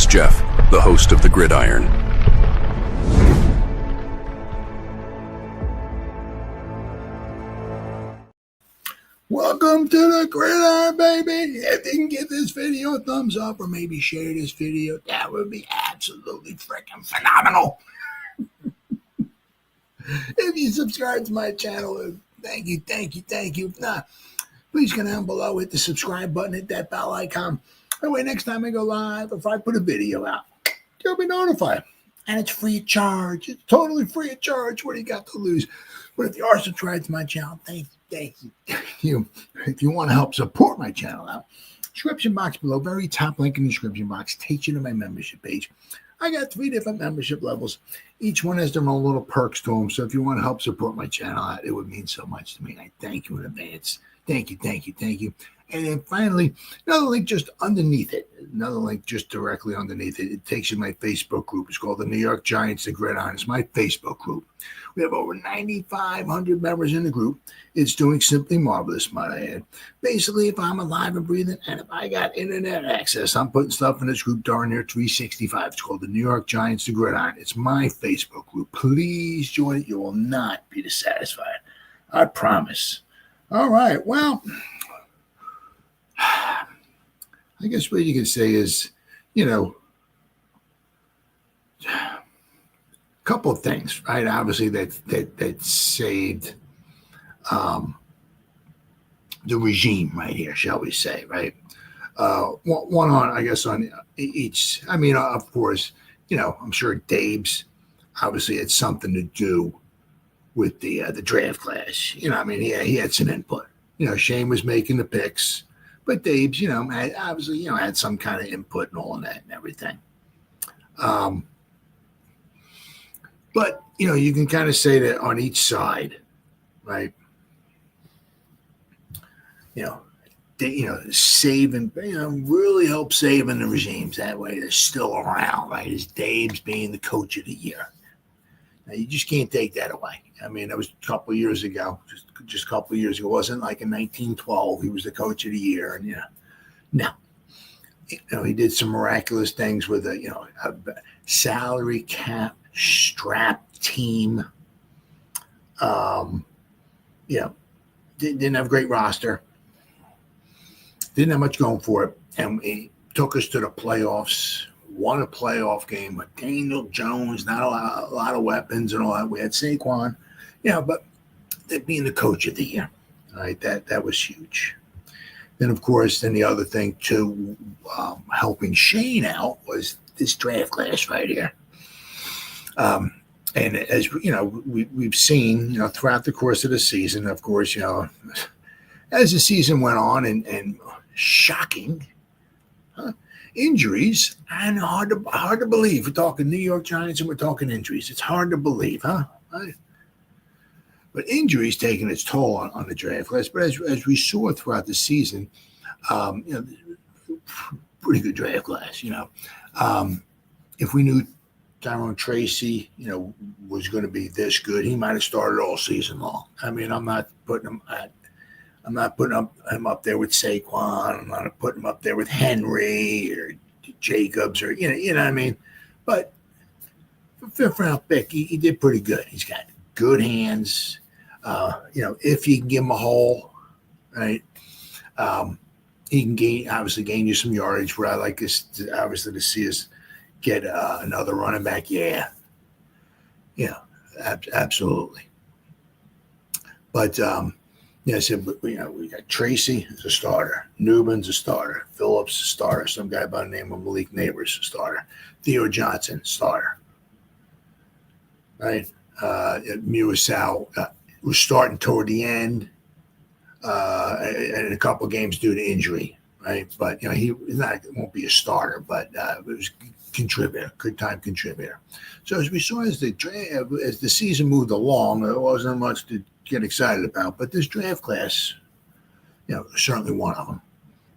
Jeff, the host of the Gridiron. Welcome to the Gridiron, baby. If you can give this video a thumbs up or maybe share this video, that would be absolutely freaking phenomenal. If you subscribe to my channel, thank you. If not, please go down below, hit the subscribe button, hit that bell icon. That way next time I go live, if I put a video out, you'll be notified. And it's free of charge. It's totally free of charge. What do you got to lose? But if you are subscribed to my channel, thank you. If you want to help support my channel out, description box below, very top link in the description box, takes you to my membership page. I got 3 different membership levels. Each one has their own little perks to them. So if you want to help support my channel out, it would mean so much to me. I thank you in advance. Thank you. And then finally, another link just underneath it. Another link just directly underneath it. It takes you to my Facebook group. It's called the New York Giants The Gridiron. It's my Facebook group. We have over 9,500 members in the group. It's doing simply marvelous, might I add. Basically, if I'm alive and breathing and if I got internet access, I'm putting stuff in this group darn near 365. It's called the New York Giants The Gridiron. It's my Facebook group. Please join it. You will not be dissatisfied. I promise. All right. Well, I guess what you can say is, a couple of things, right? Obviously, that saved the regime right here, shall we say, right? One on, I guess, on each. I mean, of course, I'm sure Daboll obviously had something to do with the draft class. He had some input. Shane was making the picks. But Daboll, had obviously, had some kind of input and all of that and everything. But, you can kind of say that on each side, right? Saving, really help saving the regimes. That way they're still around, right? Is Daboll being the coach of the year. Now, you just can't take that away. I mean, that was a couple of years ago, just a couple of years ago. It wasn't like in 1912 he was the coach of the year. And, no. He did some miraculous things with a salary cap strapped team. Didn't have a great roster. Didn't have much going for it. And he took us to the playoffs. Won a playoff game with Daniel Jones, not a lot of weapons and all that. We had Saquon, but being the coach of the year, right? That was huge. Then, of course, the other thing too, helping Shane out was this draft class right here. And as we've seen, throughout the course of the season, of course, as the season went on, and shocking. Injuries, and hard to believe. We're talking New York Giants and we're talking injuries. It's hard to believe, huh? Right? But injuries taking its toll on the draft class. But as we saw throughout the season, pretty good draft class. If we knew Tyrone Tracy, was going to be this good, he might have started all season long. I mean, I'm not putting him up there with Saquon. I'm not putting him up there with Henry or Jacobs or you know what I mean. But for fifth round pick, he did pretty good. He's got good hands. If you can give him a hole, right, he can gain you some yardage. Where I like this, obviously, to see us get another running back. Yeah, absolutely. But I said, we got Tracy as a starter, Newman's a starter, Phillips a starter, some guy by the name of Malik Nabers a starter, Theo Johnson starter, right? Muasau was starting toward the end, and a couple of games due to injury, right? But he won't be a starter, but it was a contributor, good time contributor. So as we saw as the season moved along, there wasn't much to get excited about, but this draft class, certainly one of them.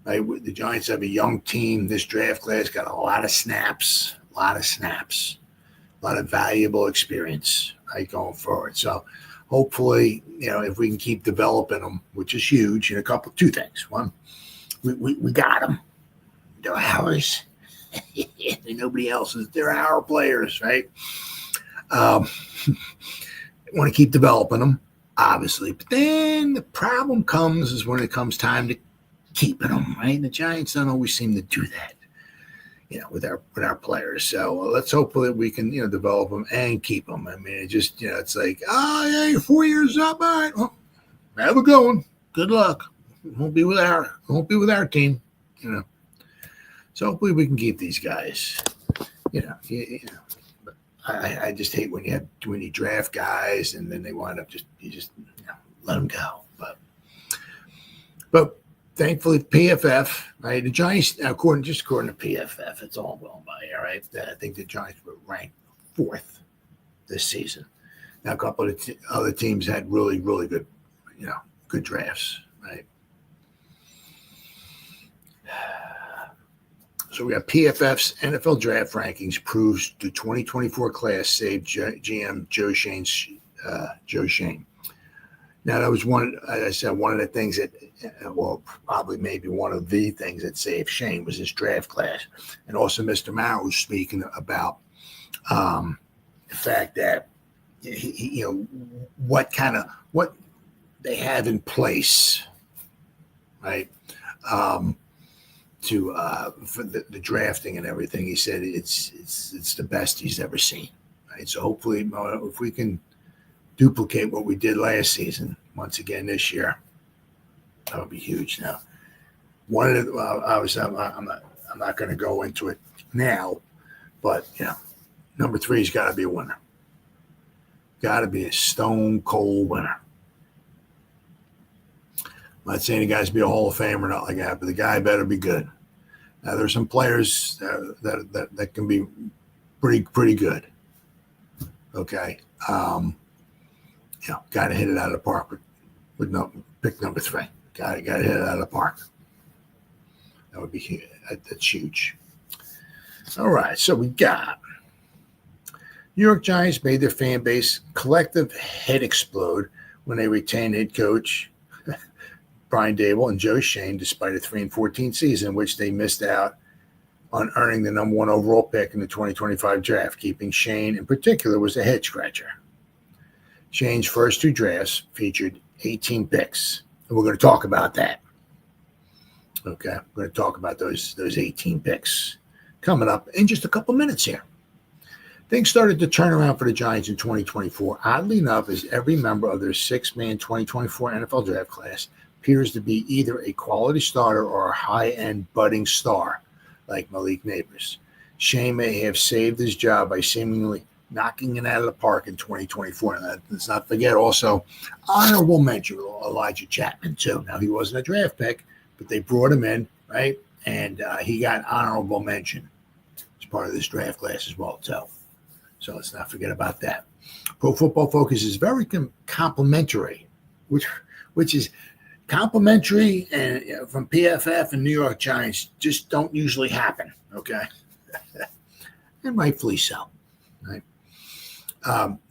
Right? The Giants have a young team. This draft class got a lot of snaps, a lot of valuable experience, right, going forward. So hopefully, if we can keep developing them, which is huge, and two things. One, we got them. They're ours. They're nobody else's. They're our players, right? Want to keep developing them, obviously. But then the problem comes is when it comes time to keeping them, right? And the Giants don't always seem to do that, with our players. So let's hope that we can, develop them and keep them. I mean, it just, it's like, oh, yeah, you're 4 years up. All right, well, have a good one. Good luck. Won't be with our team, So hopefully we can keep these guys, But I just hate when you draft guys and then they wind up you let them go. But thankfully, PFF, right? The Giants, according to PFF, it's all well by here, right? I think the Giants were ranked 4th this season. Now, a couple of other teams had really, really good, good drafts, right? So we got PFF's NFL draft rankings proves the 2024 class saved GM Joe Schoen. Now, that was one of the things that, probably maybe one of the things that saved Shane was his draft class. And also Mr. Maurer was speaking about the fact that, what they have in place, right, for the drafting and everything. He said it's the best he's ever seen, right? So hopefully if we can duplicate what we did last season once again this year, that would be huge. Now, I'm not going to go into it now, but number 3's got to be a winner. Got to be a stone cold winner. I'm not saying the guy's be a Hall of Famer or not like that, but the guy better be good. Now, there's some players that can be pretty good. Okay. Got to hit it out of the park with pick number 3. Got to hit it out of the park. That would be huge. That's huge. All right, so we got New York Giants made their fan base collective head explode when they retained head coach Brian Daboll and Joe Schoen despite a 3-14 season in which they missed out on earning the number 1 overall pick in the 2025 draft. Keeping Schoen in particular was a head scratcher. Schoen's first 2 drafts featured 18 picks, and we're going to talk about that. Okay, we're going to talk about those 18 picks coming up in just a couple minutes here. Things started to turn around for the Giants in 2024. Oddly enough, as every member of their 6-man 2024 NFL draft class appears to be either a quality starter or a high-end budding star like Malik Nabers. Schoen may have saved his job by seemingly knocking it out of the park in 2024. And let's not forget also honorable mention Elijah Chapman too. Now, he wasn't a draft pick, but they brought him in, right? And he got honorable mention as part of this draft class as well too. So let's not forget about that. Pro Football Focus is very complimentary, which is complimentary, and from PFF and New York Giants just don't usually happen, okay? And rightfully so, right?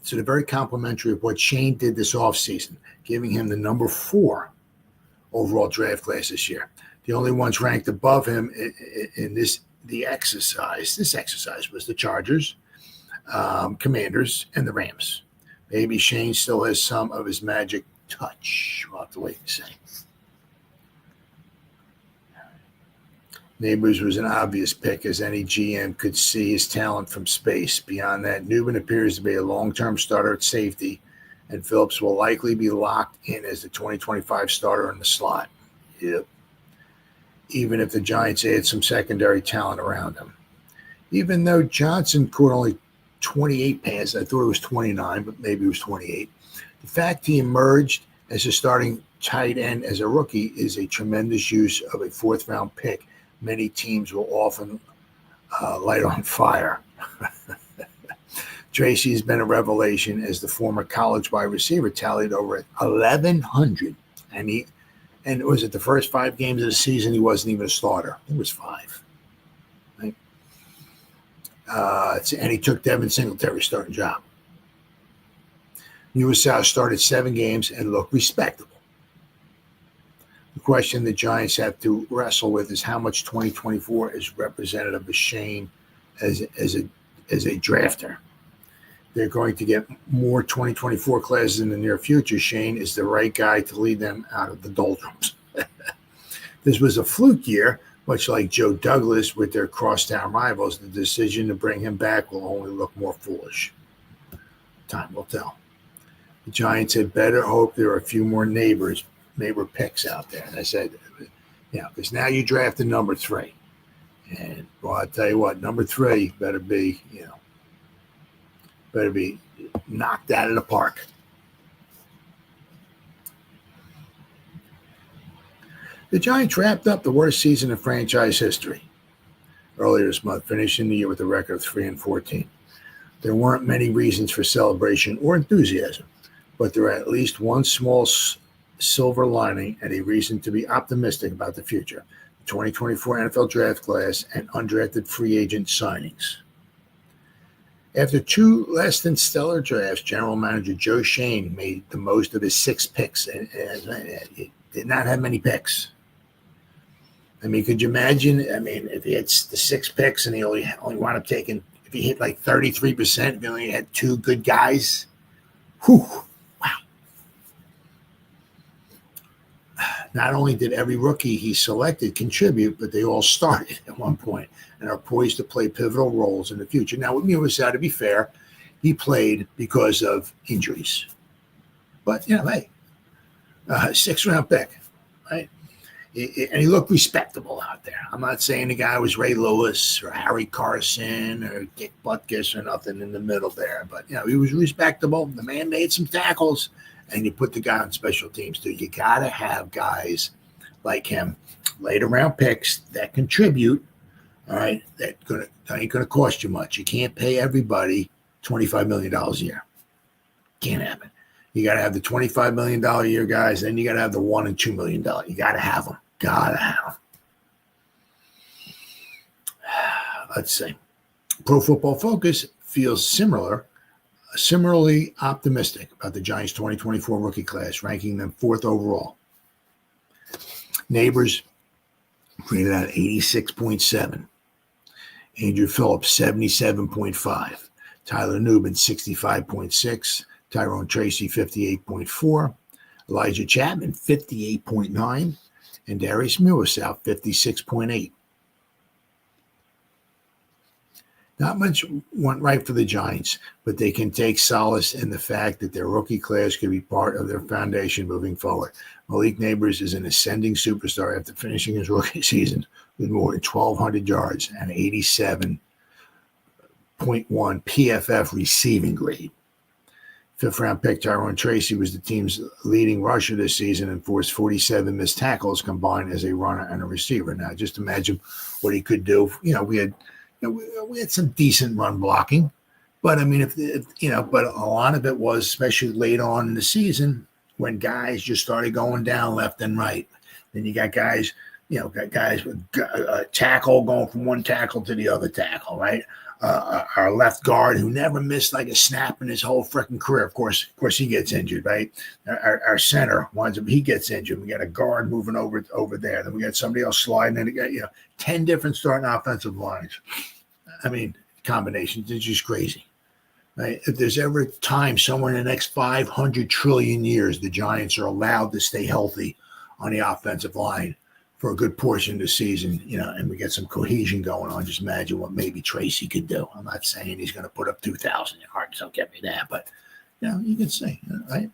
So they're very complimentary of what Schoen did this offseason, giving him the number 4 overall draft class this year. The only ones ranked above him in this exercise was the Chargers, Commanders, and the Rams. Maybe Schoen still has some of his magic touch. We'll have to wait and see. Nabers was an obvious pick, as any GM could see his talent from space. Beyond that, Newman appears to be a long-term starter at safety, and Phillips will likely be locked in as the 2025 starter in the slot. Yep. Even if the Giants add some secondary talent around him. Even though Johnson caught only 28 passes, I thought it was 29, but maybe it was 28. The fact he emerged as a starting tight end as a rookie is a tremendous use of a 4th-round pick many teams will often light on fire. Tracy has been a revelation as the former college wide receiver tallied over 1,100. And it was at the first 5 games of the season, he wasn't even a starter. It was 5. Right? And he took Devin Singletary's starting job. U.S. South started 7 games and looked respectable. The question the Giants have to wrestle with is how much 2024 is representative of Schoen as a drafter. They're going to get more 2024 classes in the near future. Schoen is the right guy to lead them out of the doldrums. This was a fluke year, much like Joe Douglas with their crosstown rivals. The decision to bring him back will only look more foolish. Time will tell. The Giants had better hope there are a few more neighbor picks out there. And I said, because now you drafted number 3. And, well, I'll tell you what, number 3 better be knocked out of the park. The Giants wrapped up the worst season in franchise history earlier this month, finishing the year with a record of 3-14. There weren't many reasons for celebration or enthusiasm, but there are at least one small silver lining and a reason to be optimistic about the future: the 2024 NFL draft class and undrafted free agent signings. After 2 less than stellar drafts, General Manager Joe Schoen made the most of his 6 picks and he did not have many picks. I mean, could you imagine? I mean, if he had the 6 picks and he only wound up taking, if he hit like 33%, if he only had 2 good guys, whew, wow. Not only did every rookie he selected contribute, but they all started at one point and are poised to play pivotal roles in the future. Now, with Musa, to be fair, he played because of injuries. But, hey, 6th-round pick, right? And he looked respectable out there. I'm not saying the guy was Ray Lewis or Harry Carson or Dick Butkus or nothing in the middle there. But, he was respectable. The man made some tackles, and you put the guy on special teams, too. You got to have guys like him, later-round picks that contribute, all right, that ain't going to cost you much. You can't pay everybody $25 million a year. Can't happen. You got to have the $25 million a year guys. Then you got to have the $1 and $2 million. You got to have them. Got to have them. Let's see. Pro Football Focus feels similarly optimistic about the Giants' 2024 rookie class, ranking them 4th overall. Nabers rated out 86.7. Andrew Phillips, 77.5. Tyler Nubin, 65.6. Tyrone Tracy, 58.4. Elijah Chapman, 58.9. And Darius Millersout, 56.8. Not much went right for the Giants, but they can take solace in the fact that their rookie class could be part of their foundation moving forward. Malik Nabers is an ascending superstar after finishing his rookie season with more than 1,200 yards and 87.1 PFF receiving grade. 5th-round pick Tyrone Tracy was the team's leading rusher this season and forced 47 missed tackles combined as a runner and a receiver. Now, just imagine what he could do. We had some decent run blocking, but I mean, but a lot of it was, especially late on in the season, when guys just started going down left and right. Then you got guys, guys with a tackle going from one tackle to the other tackle, right? Our left guard who never missed like a snap in his whole freaking career. Of course, he gets injured, right? Our center winds up, he gets injured. We got a guard moving over there. Then we got somebody else sliding in. 10 different starting offensive lines. I mean, combinations. It's just crazy, right? If there's ever a time somewhere in the next 500 trillion years the Giants are allowed to stay healthy on the offensive line for a good portion of the season, and we get some cohesion going on, just imagine what maybe Tracy could do. I'm not saying he's going to put up 2,000 yards. Don't get me that, but, you can say, right?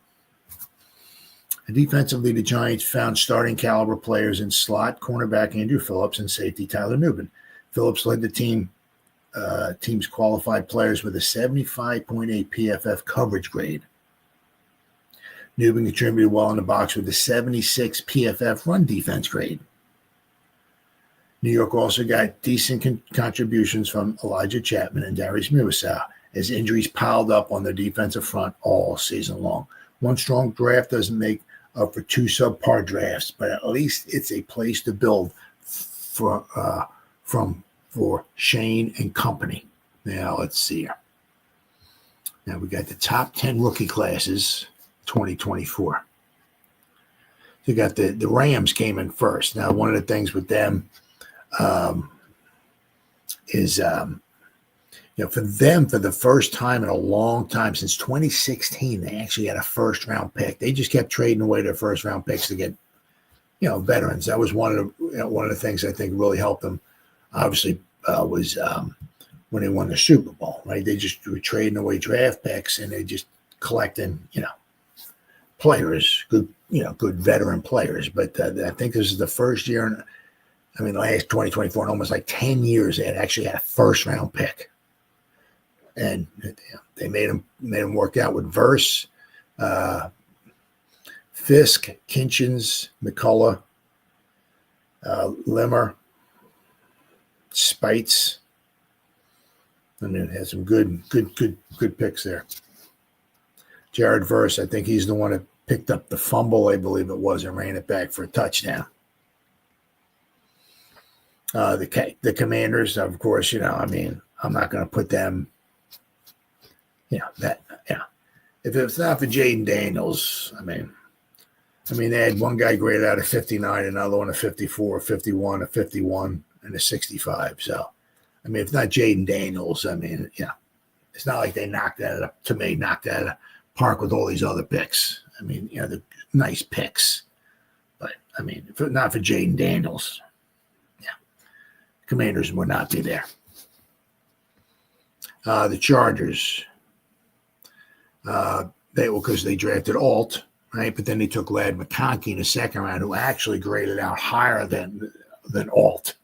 And defensively, the Giants found starting caliber players in slot, cornerback Andrew Phillips, and safety Tyler Nubin. Phillips led the team's qualified players with a 75.8 PFF coverage grade. Nubin contributed well in the box with a 76 PFF run defense grade. New York also got decent contributions from Elijah Chapman and Darius Millersout as injuries piled up on their defensive front all season long. One strong draft doesn't make up for 2 subpar drafts, but at least it's a place to build for Schoen and company. Now, let's see here. Now, we got the top 10 rookie classes 2024. you got the Rams came in first. Now, one of the things with them is, for them, for the first time in a long time, since 2016, they actually had a first-round pick. They just kept trading away their first-round picks to get, veterans. That was one of the things I think really helped them. Obviously, was when they won the Super Bowl, right? They just were trading away draft picks, and they just collecting, players, good veteran players. But I think this is the first year, last 2024, in almost like 10 years, they had actually had a first-round pick. And they made him work out with Verse, Fisk, Kinchins, McCullough, Limmer, Spites. Had some good picks there. Jared Verse, I think he's the one that picked up the fumble, I believe it was, and ran it back for a touchdown. The Commanders, of course, I'm not going to put them. If it's not for Jaden Daniels, they had one guy graded out of 59, another one of 54, 51, a 51, and a 65. So, if not Jaden Daniels, it's not like they knocked that out of the park with all these other picks. The nice picks. But, if not for Jaden Daniels, Commanders would not be there. The Chargers. Because they drafted Alt, right? But then they took Ladd McConkey in the second round, who actually graded out higher than Alt.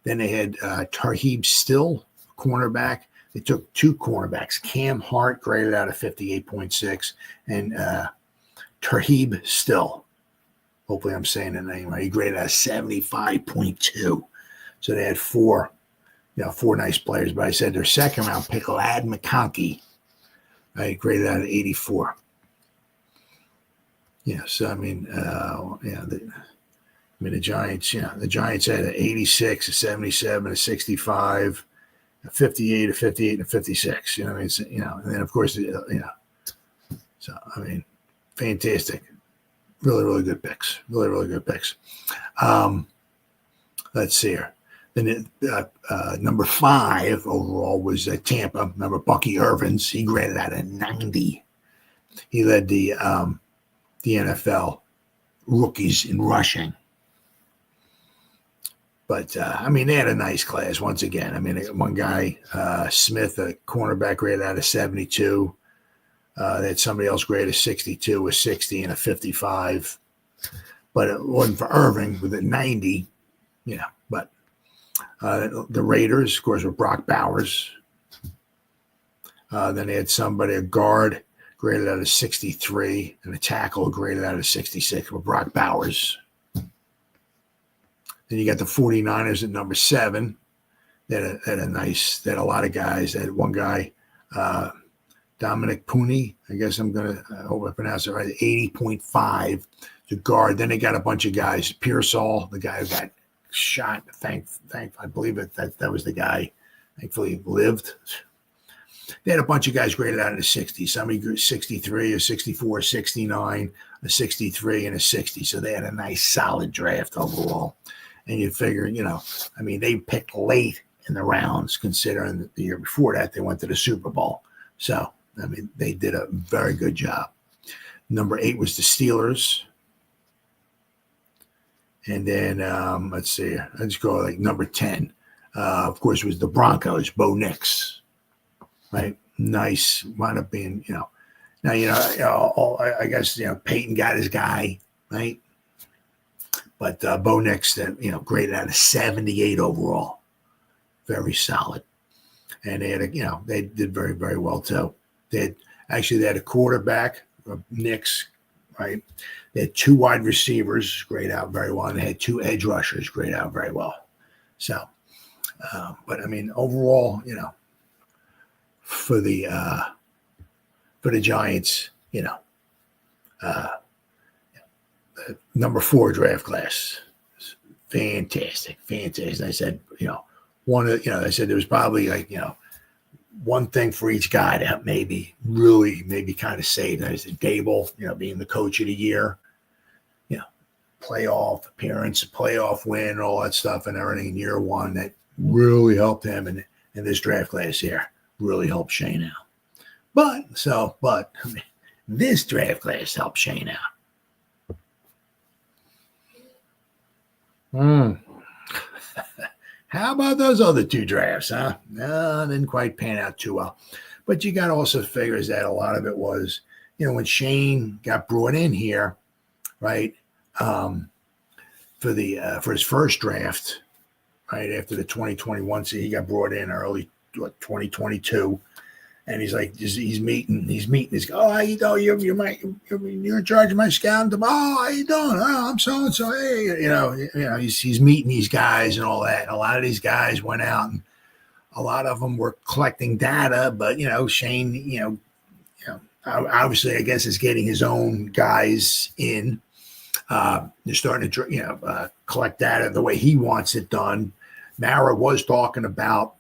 Then they had Tarheeb Still, cornerback. They took two cornerbacks. Cam Hart graded out of 58.6, and Tarheeb Still. Hopefully I'm saying the name right. He graded out of 75.2. So they had four nice players. But I said their second round pick, Ladd McConkey, I graded out of 84. So the Giants. The Giants had an 86, a 77, a 65, a 58, a 58, and a 56. And then of course, So fantastic, really, really good picks. Really, really good picks. Let's see here. Then number 5 overall was Tampa. Remember Bucky Irvins? He graded out a 90. He led the NFL rookies in rushing. But they had a nice class once again. One guy, Smith, a cornerback, graded out of 72. They had somebody else graded 62, a 60, and a 55. But it wasn't for Irving with a 90. But the Raiders, of course, were Brock Bowers. Then they had a guard graded out of 63, and a tackle graded out of 66 with Brock Bowers. Then you got the 49ers at number 7. They had a lot of guys. They had one guy, Dominic Pooney. I guess I hope I pronounce it right, 80.5, the guard. Then they got a bunch of guys. Pearsall, the guy who got shot. I believe that was the guy. Thankfully, he lived. They had a bunch of guys graded out in the 60s. Somebody grew 63, a 64, 69, a 63, and a 60. So they had a nice, solid draft overall. And you figure, they picked late in the rounds, considering the year before that they went to the Super Bowl. So, they did a very good job. Number 8 was the Steelers. And then, let's see, let's go number 10. Of course, was the Broncos, Bo Nix, right? Nice, wound up being, now, I guess, Peyton got his guy, right? But Bo Nix, graded out of 78 overall. Very solid. And they had they did very, very well too. They had a quarterback, Nix, right? They had 2 wide receivers, grade out very well, and they had 2 edge rushers, grade out very well. So, but overall, for the Giants, number 4 draft class, fantastic. I said, I said there was probably one thing for each guy to maybe kind of save. I said Daboll, being the coach of the year, playoff appearance, playoff win, all that stuff and everything in year one that really helped him in this draft class here. Really helped Shane out. But I mean, this draft class helped Shane out. How about those other two drafts, huh? No, didn't quite pan out too well. But you got to also figure is that a lot of it was, when Shane got brought in here, right, for his first draft, right after the 2021 season, he got brought in early 2022, and he's meeting his guy. Oh, how you doing? You're in charge of my scouting. Oh, how you doing? Oh, I'm so and so. Hey, he's meeting these guys and all that. And a lot of these guys went out, and a lot of them were collecting data. But Shane, obviously, I guess is getting his own guys in. They're starting to collect data the way he wants it done. Mara was talking about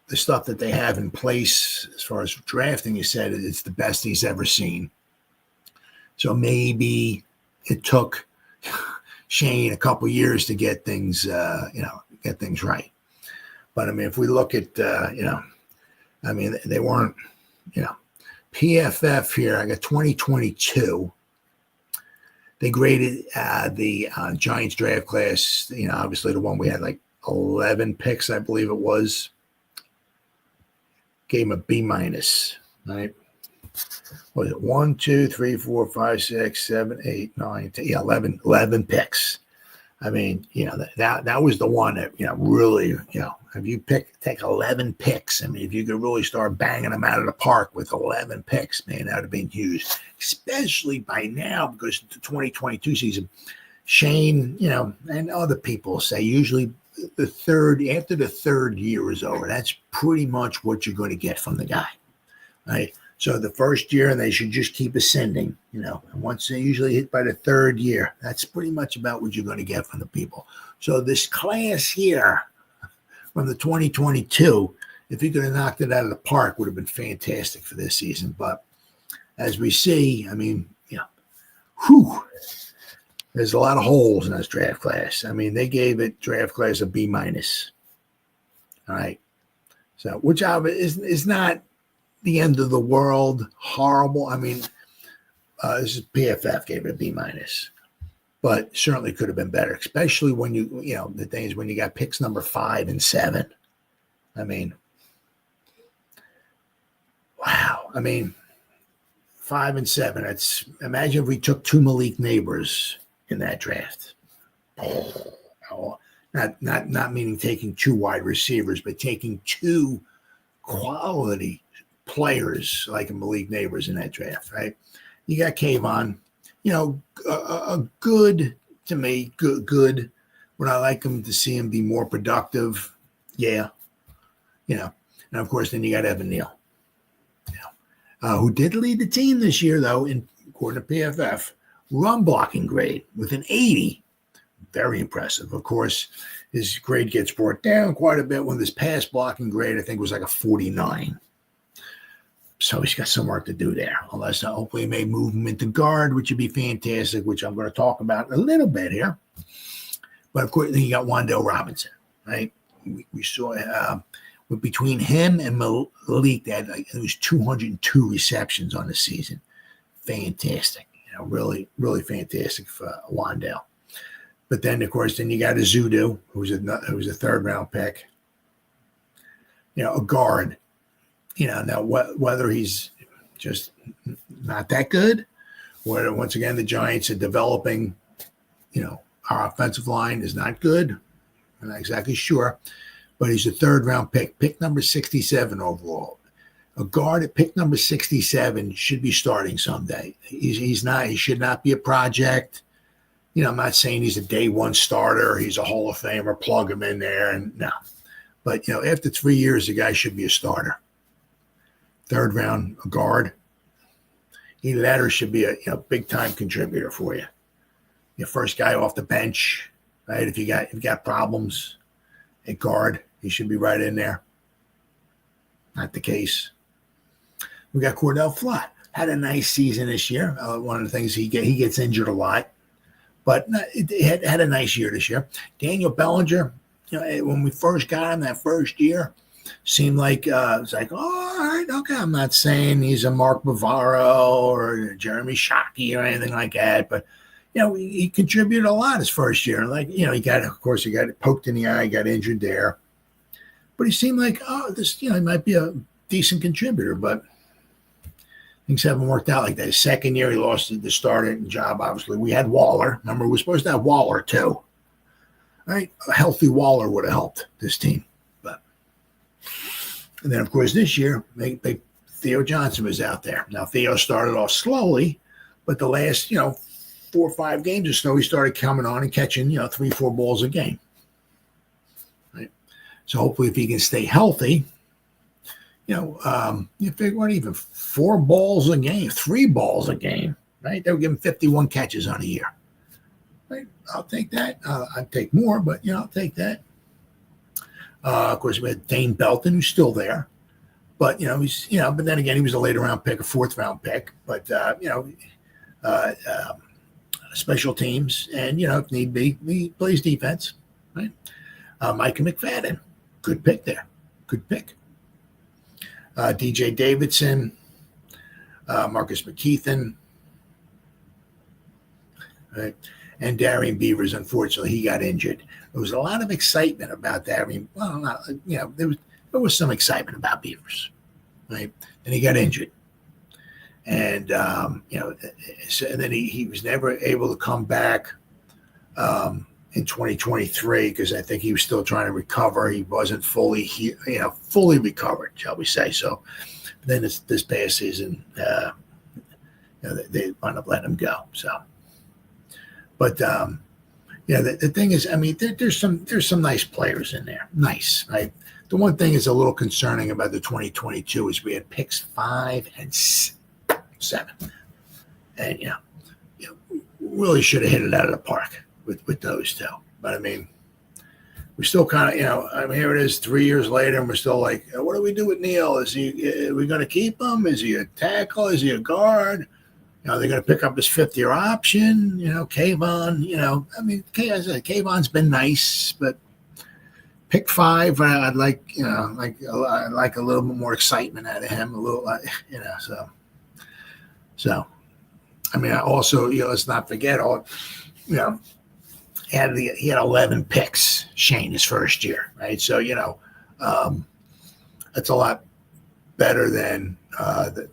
the stuff that they have in place as far as drafting. He said it's the best he's ever seen. So maybe it took Shane a couple years to get things right. But I mean, if we look at they weren't PFF here. I got 2022. They graded the Giants draft class, obviously the one we had like 11 picks, I believe it was. Gave him a B-, right? Was it 1, 2, 3, 4, 5, 6, 7, 8, 9, 10, 11 picks. I mean, that was the one that, really, if you take 11 picks, I mean, if you could really start banging them out of the park with 11 picks, man, that would have been huge, especially by now, because the 2022 season, Shane, and other people say usually after the third year is over, that's pretty much what you're going to get from the guy, right? So the first year, and they should just keep ascending, and once they usually hit by the third year, that's pretty much about what you're going to get from the people. So this class here from the 2022, if he could have knocked it out of the park, would have been fantastic for this season. But as we see, I mean, there's a lot of holes in this draft class. I mean, they gave it draft class a B-. All right. So, which is not the end of the world, horrible. I mean, this is PFF gave it a B-, but certainly could have been better, especially when the thing is when you got picks number 5 and 7. I mean, wow. I mean, 5 and 7. Imagine if we took 2 Malik Nabers in that draft. Not meaning taking 2 wide receivers, but taking 2 quality players like Malik Nabers in that draft, right? You got Kayvon, a good to me, good. Would I like him to see him be more productive? Yeah. And of course, then you got Evan Neal, who did lead the team this year, though, according to PFF, run blocking grade with an 80. Very impressive. Of course, his grade gets brought down quite a bit when this pass blocking grade, I think, was like a 49. So he's got some work to do there, unless hopefully he may move him into guard, which would be fantastic, which I'm going to talk about in a little bit here. But of course, then you got Wan'Dale Robinson, right? We saw between him and Malik, that it was 202 receptions on the season. Fantastic. Really, really fantastic for Wan'Dale. But then, of course, you got Azudu, who's a 3rd-round pick. A guard. Now whether he's just not that good, or once again the Giants are developing, our offensive line is not good. I'm not exactly sure, but he's a 3rd-round pick number 67 overall. A guard at pick number 67 should be starting someday. He's not. He should not be a project. I'm not saying he's a day one starter. He's a Hall of Famer. Plug him in there, and no. But after 3 years, the guy should be a starter. 3rd round, a guard. He later should be a big time contributor for you. Your first guy off the bench, right? If you got problems at guard, he should be right in there. Not the case. We got Cordell Flott. had a nice season this year. One of the things he gets injured a lot, but he had a nice year this year. Daniel Bellinger, when we first got him that first year, seemed like it's like, oh, all right, okay. I'm not saying he's a Mark Bavaro or Jeremy Shockey or anything like that, but he contributed a lot his first year. Like, he got poked in the eye, got injured there, but he seemed like, he might be a decent contributor, but things haven't worked out like that. His second year, he lost the starting job, obviously. We had Waller. Remember, we were supposed to have Waller, too. Right? A healthy Waller would have helped this team. And then, of course, this year, Theo Johnson was out there. Now, Theo started off slowly, but the last, 4 or 5 games or so, he started coming on and catching, 3-4 balls a game. Right? So hopefully if he can stay healthy, you figure what, even 4 balls a game, 3 balls a game, right? They were giving 51 catches on a year. Right? I'll take that. I'd take more, but, I'll take that. Of course, we had Dane Belton, who's still there. But, but then again, he was a later round pick, a 4th round pick. But, special teams. And, if need be, he plays defense, right? Micah McFadden, good pick there. Good pick. DJ Davidson, Marcus McKeithen, right? And Darian Beavers, unfortunately, he got injured. There was a lot of excitement about Darian. Well, there was some excitement about Beavers, right? And he got injured. And, and then he was never able to come back in 2023 because I think he was still trying to recover. He wasn't fully recovered, shall we say. So then this past season, they wound up letting him go. So, but the thing is, I mean, there's some nice players in there. Nice, right? The one thing is a little concerning about the 2022 is we had picks 5 and 7, and really should have hit it out of the park with those two. But I mean, we're still kind of, I mean, here it is 3 years later, and we're still like, what do we do with Neal? Are we going to keep him? Is he a tackle? Is he a guard? They're going to pick up his 5th-year option. Kayvon, I mean, Kayvon's been nice, but pick 5, I'd like, I'd like a little bit more excitement out of him, a little, so, I mean, also, let's not forget, he had 11 picks, Shane, his first year, right? So, that's a lot better than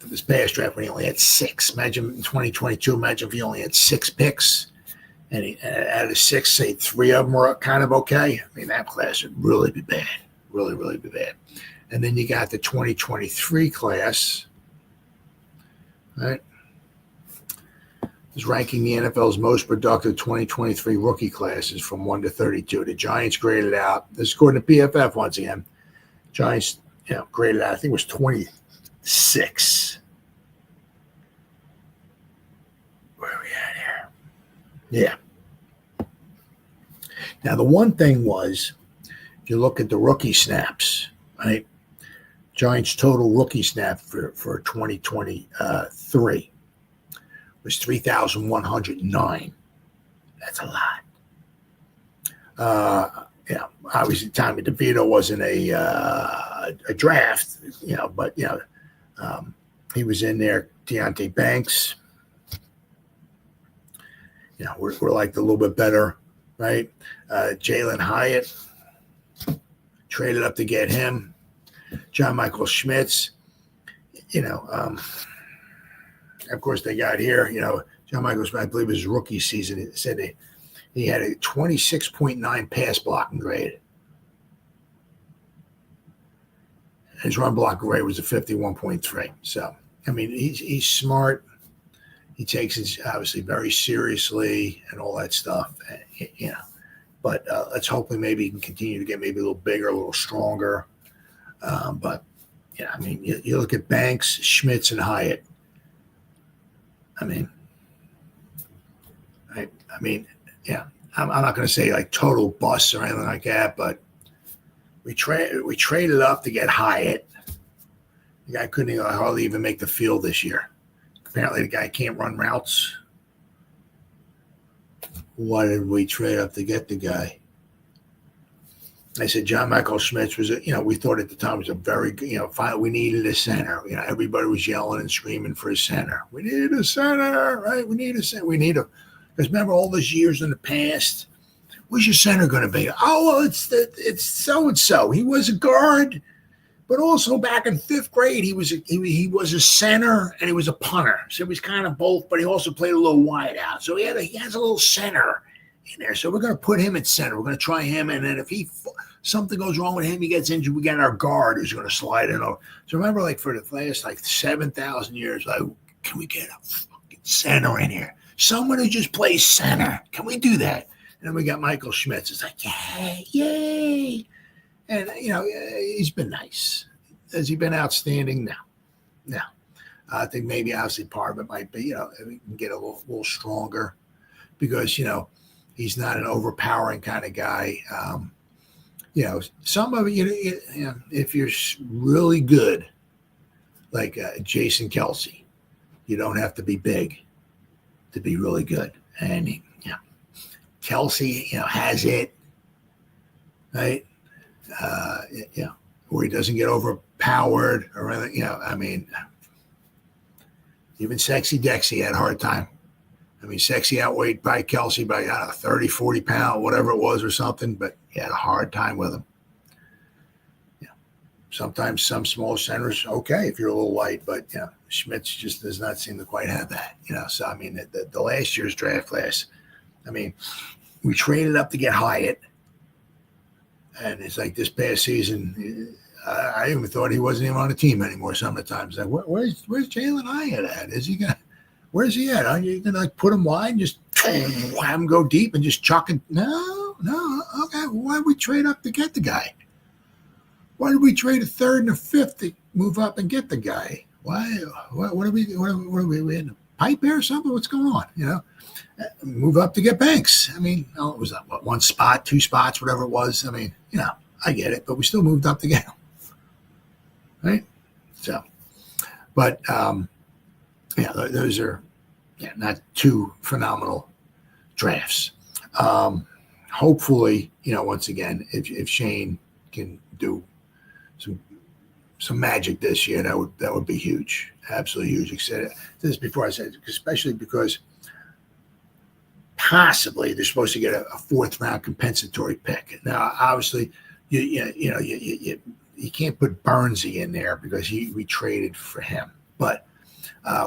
this past draft when he only had 6. Imagine in 2022, imagine if he only had 6 picks, and out of the 6, say 3 of them were kind of okay. I mean, that class would really be bad, really, really be bad. And then you got the 2023 class, right? Is ranking the NFL's most productive 2023 rookie classes from 1 to 32. The Giants graded out. This is according to PFF once again. Giants, graded out. I think it was 26. Where are we at here? Yeah. Now the one thing was, if you look at the rookie snaps, right? Giants total rookie snap for 2023. Was 3,109. That's a lot. Obviously Tommy DeVito wasn't a draft, but he was in there. Deonte Banks, we're like a little bit better, right? Jalen Hyatt, traded up to get him. John Michael Schmitz, of course, they got here, John Michael Schmitz, I believe his rookie season, it said he had a 26.9 pass blocking grade. His run blocking grade was a 51.3. So, I mean, he's smart. He takes it obviously very seriously and all that stuff. But let's hopefully maybe he can continue to get maybe a little bigger, a little stronger. But, I mean, you look at Banks, Schmitz, and Hyatt. I mean, I'm not going to say like total busts or anything like that, but we traded up to get Hyatt. The guy couldn't hardly even make the field this year. apparently the guy can't run routes. Why did we trade up to get the guy? I said, Michael Schmitz was, we thought at the time was a very good, we needed a center. Everybody was yelling and screaming for a center. We need a center, right? We need a center. Because remember all those years in the past, what's your center going to be? Oh, well, it's so-and-so. He was a guard, but also back in 5th grade, he was a center and he was a punter. So he was kind of both, but he also played a little wide out. So he has a little center in there. So we're going to put him at center. We're going to try him. And then if something goes wrong with him, he gets injured, we got our guard who's going to slide in over. So remember, for the last 7,000 years, can we get a fucking center in here? Someone who just plays center. Can we do that? And then we got Michael Schmitz. It's like, yay. And, he's been nice. Has he been outstanding? No. I think maybe obviously part of it might be, we can get a little stronger because, he's not an overpowering kind of guy. Some of it, if you're really good, like Jason Kelsey, you don't have to be big to be really good. And, Kelsey, has it, right? Where he doesn't get overpowered or anything, even Sexy Dexy had a hard time. Sexy outweighed by Kelsey by 30, 40 pounds, whatever it was or something, but he had a hard time with him. Sometimes some small centers, okay, if you're a little light, but Schmitz just does not seem to quite have that. So the last year's draft class, we traded up to get Hyatt, and it's like this past season, I even thought he wasn't even on the team anymore. Some of the times, like, where's Jalen Hyatt at? Is he gonna? Where's he at? Are you gonna put him wide and just have him go deep and just chuck it? No. Okay, why did we trade up to get the guy? Why did we trade a 3rd and a 5th to move up and get the guy? Why? What are we? We in a pipe here or something? What's going on? Move up to get Banks. It was what, 1 spot, 2 spots, whatever it was. I get it, but we still moved up to get him, right? So, but those are not 2 phenomenal drafts. Hopefully, once again, if Shane can do some magic this year, that would be huge, absolutely huge. I said this before. I said especially because possibly they're supposed to get a 4th round compensatory pick. Now, obviously, you can't put Burnsy in there because we traded for him, but.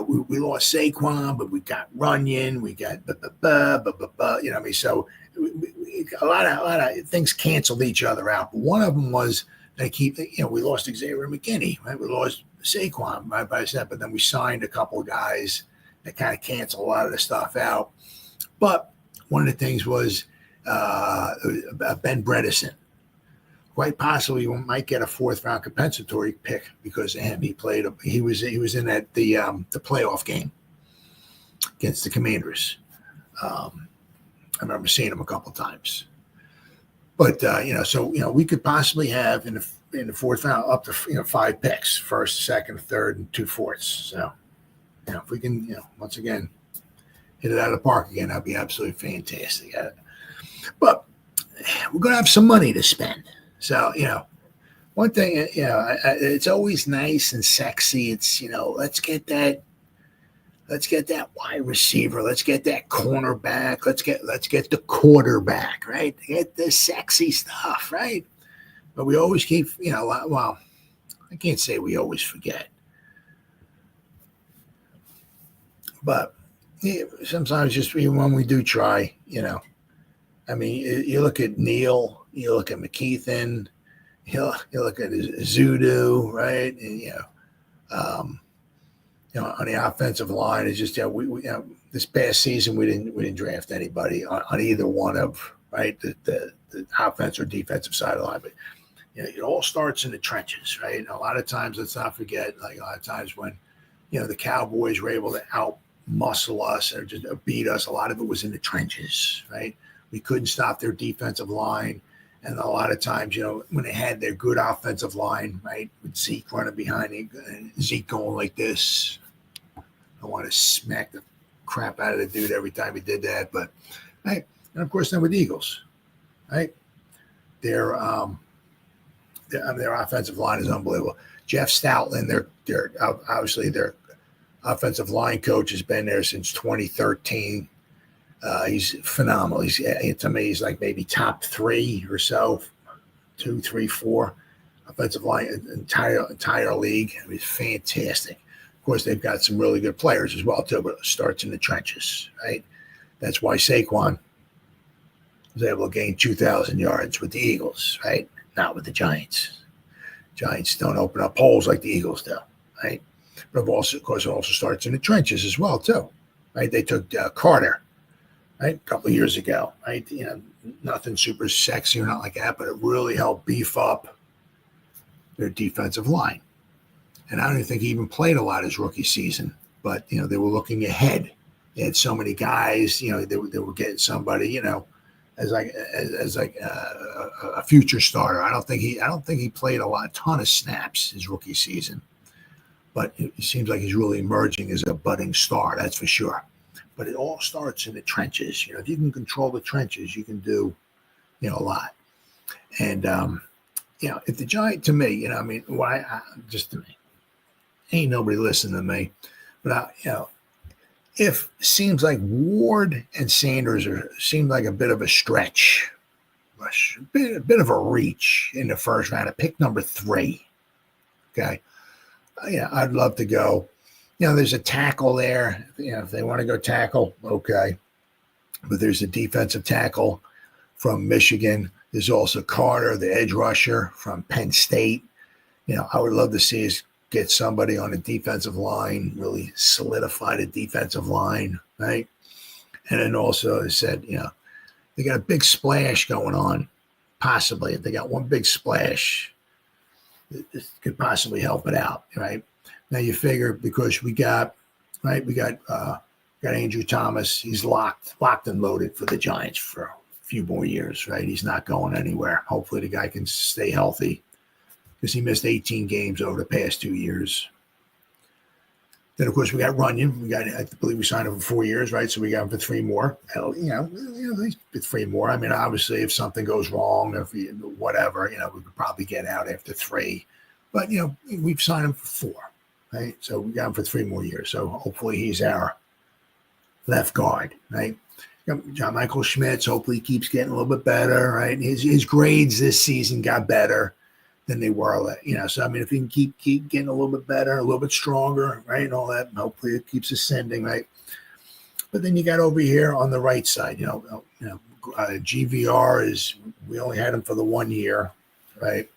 We lost Saquon, but we got Runyon, we got so a lot of things canceled each other out. But one of them was we lost Xavier McKinney, right? We lost Saquon, right? But then we signed a couple of guys that kind of canceled a lot of the stuff out. But one of the things was Ben Bredesen. Quite possibly, we might get a 4th round compensatory pick because of him. He was in that the playoff game against the Commanders. I remember seeing him a couple of times. But we could possibly have in the 4th round up to 5 picks, 1st, 2nd, 3rd, and 2 fourths. So if we can once again hit it out of the park again, that'd be absolutely fantastic. But we're gonna have some money to spend. So, one thing, it's always nice and sexy. It's, let's get that wide receiver. Let's get that cornerback. Let's get the quarterback, right? Get the sexy stuff, right? But we always keep, well, I can't say we always forget. But sometimes just when we do try, you look at Neal, you look at McKeithen, you look at Zudu, right? And, on the offensive line, it's just we this past season we didn't draft anybody on either one of right the offense or defensive side of the line, but it all starts in the trenches, right? And a lot of times, let's not forget, like a lot of times when the Cowboys were able to out muscle us or just beat us, a lot of it was in the trenches, right? We couldn't stop their defensive line. And a lot of times, when they had their good offensive line, right, with Zeke running behind it, and Zeke going like this, I want to smack the crap out of the dude every time he did that. But, right. And of course, then with the Eagles, right? Their offensive line is unbelievable. Jeff Stoutland, their obviously their offensive line coach, has been there since 2013. He's phenomenal. To me, he's like maybe top 3 or so, 2, 3, 4 offensive line entire league. I mean, it's fantastic. Of course, they've got some really good players as well too, but it starts in the trenches, right? That's why Saquon was able to gain 2,000 yards with the Eagles, right? Not with the Giants. Giants don't open up holes like the Eagles do, right? But of course, it also starts in the trenches as well too, right? They took Carter, right, a couple of years ago, right? Nothing super sexy or not like that, but it really helped beef up their defensive line. And I don't even think he even played a lot his rookie season, but they were looking ahead. They had so many guys, they were getting somebody, as like a future starter. I don't think he played a ton of snaps his rookie season, but it seems like he's really emerging as a budding star. That's for sure. But it all starts in the trenches. If you can control the trenches, you can do, a lot. And if the Giant, to me, just to me, ain't nobody listening to me, but if seems like Ward and Sanders seem like a bit of a stretch, a bit of a reach in the first round at pick number 3. Okay. I'd love to go. There's a tackle there. If they want to go tackle, okay. But there's a defensive tackle from Michigan. There's also Carter, the edge rusher from Penn State. I would love to see us get somebody on a defensive line, really solidify the defensive line, right? And then also, I said, they got a big splash going on, possibly. If they got one big splash, this could possibly help it out, right? Now you figure because we got Andrew Thomas, he's locked and loaded for the Giants for a few more years, right? He's not going anywhere. Hopefully the guy can stay healthy because he missed 18 games over the past 2 years. Then, of course, we got Runyon. I believe we signed him for 4 years, right? So we got him for 3 more. At least 3 more. I mean, obviously, if something goes wrong, whatever, we could probably get out after 3. But, we've signed him for 4, right? So we got him for 3 more years. So hopefully he's our left guard, right? Michael Schmitz, hopefully he keeps getting a little bit better, right? His grades this season got better than they were, so I mean, if he can keep getting a little bit better, a little bit stronger, right, and all that, hopefully it keeps ascending, right? But then you got over here on the right side, GVR we only had him for the 1 year, right?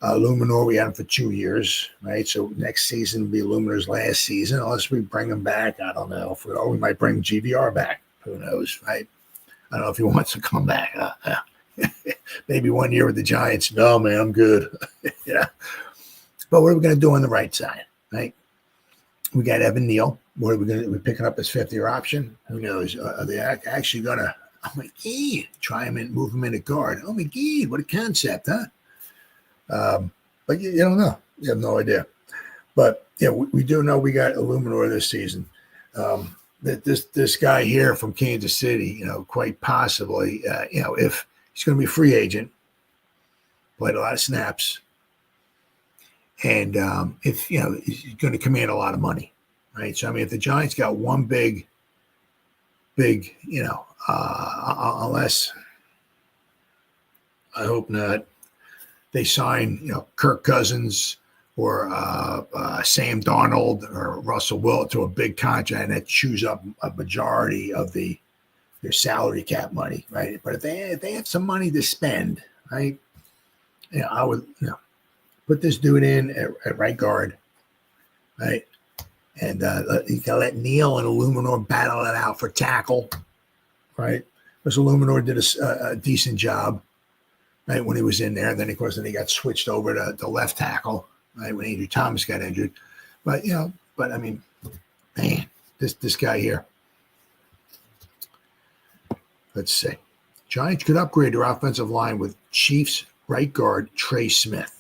Luminor, we had him for 2 years, right? So next season will be Luminor's last season, unless we bring him back. I don't know. We might bring GVR back. Who knows, right? I don't know if he wants to come back. Maybe 1 year with the Giants. No, man, I'm good. But what are we going to do on the right side, right? We got Evan Neal. What are we going to do? We're picking up his 5th-year option. Who knows? Are they actually going to, try him and move him in at guard? Oh, my God, what a concept, huh? But you don't know. You have no idea. But, we do know we got Illuminor this season. That this guy here from Kansas City, quite possibly, if he's going to be a free agent, played a lot of snaps, and if he's going to command a lot of money, right? So I mean, if the Giants got one big, unless I hope not, they sign Kirk Cousins or Sam Darnold or Russell Wilson to a big contract, and that chews up a majority of their salary cap money, right? But if they have some money to spend, right? I would put this dude in at right guard, right? And you can let Neal and Illuminor battle it out for tackle, right? Because Illuminor did a decent job, right, when he was in there. And then, of course, he got switched over to left tackle, right, when Andrew Thomas got injured. But, I mean, man, this guy here. Let's see. Giants could upgrade their offensive line with Chiefs right guard Trey Smith.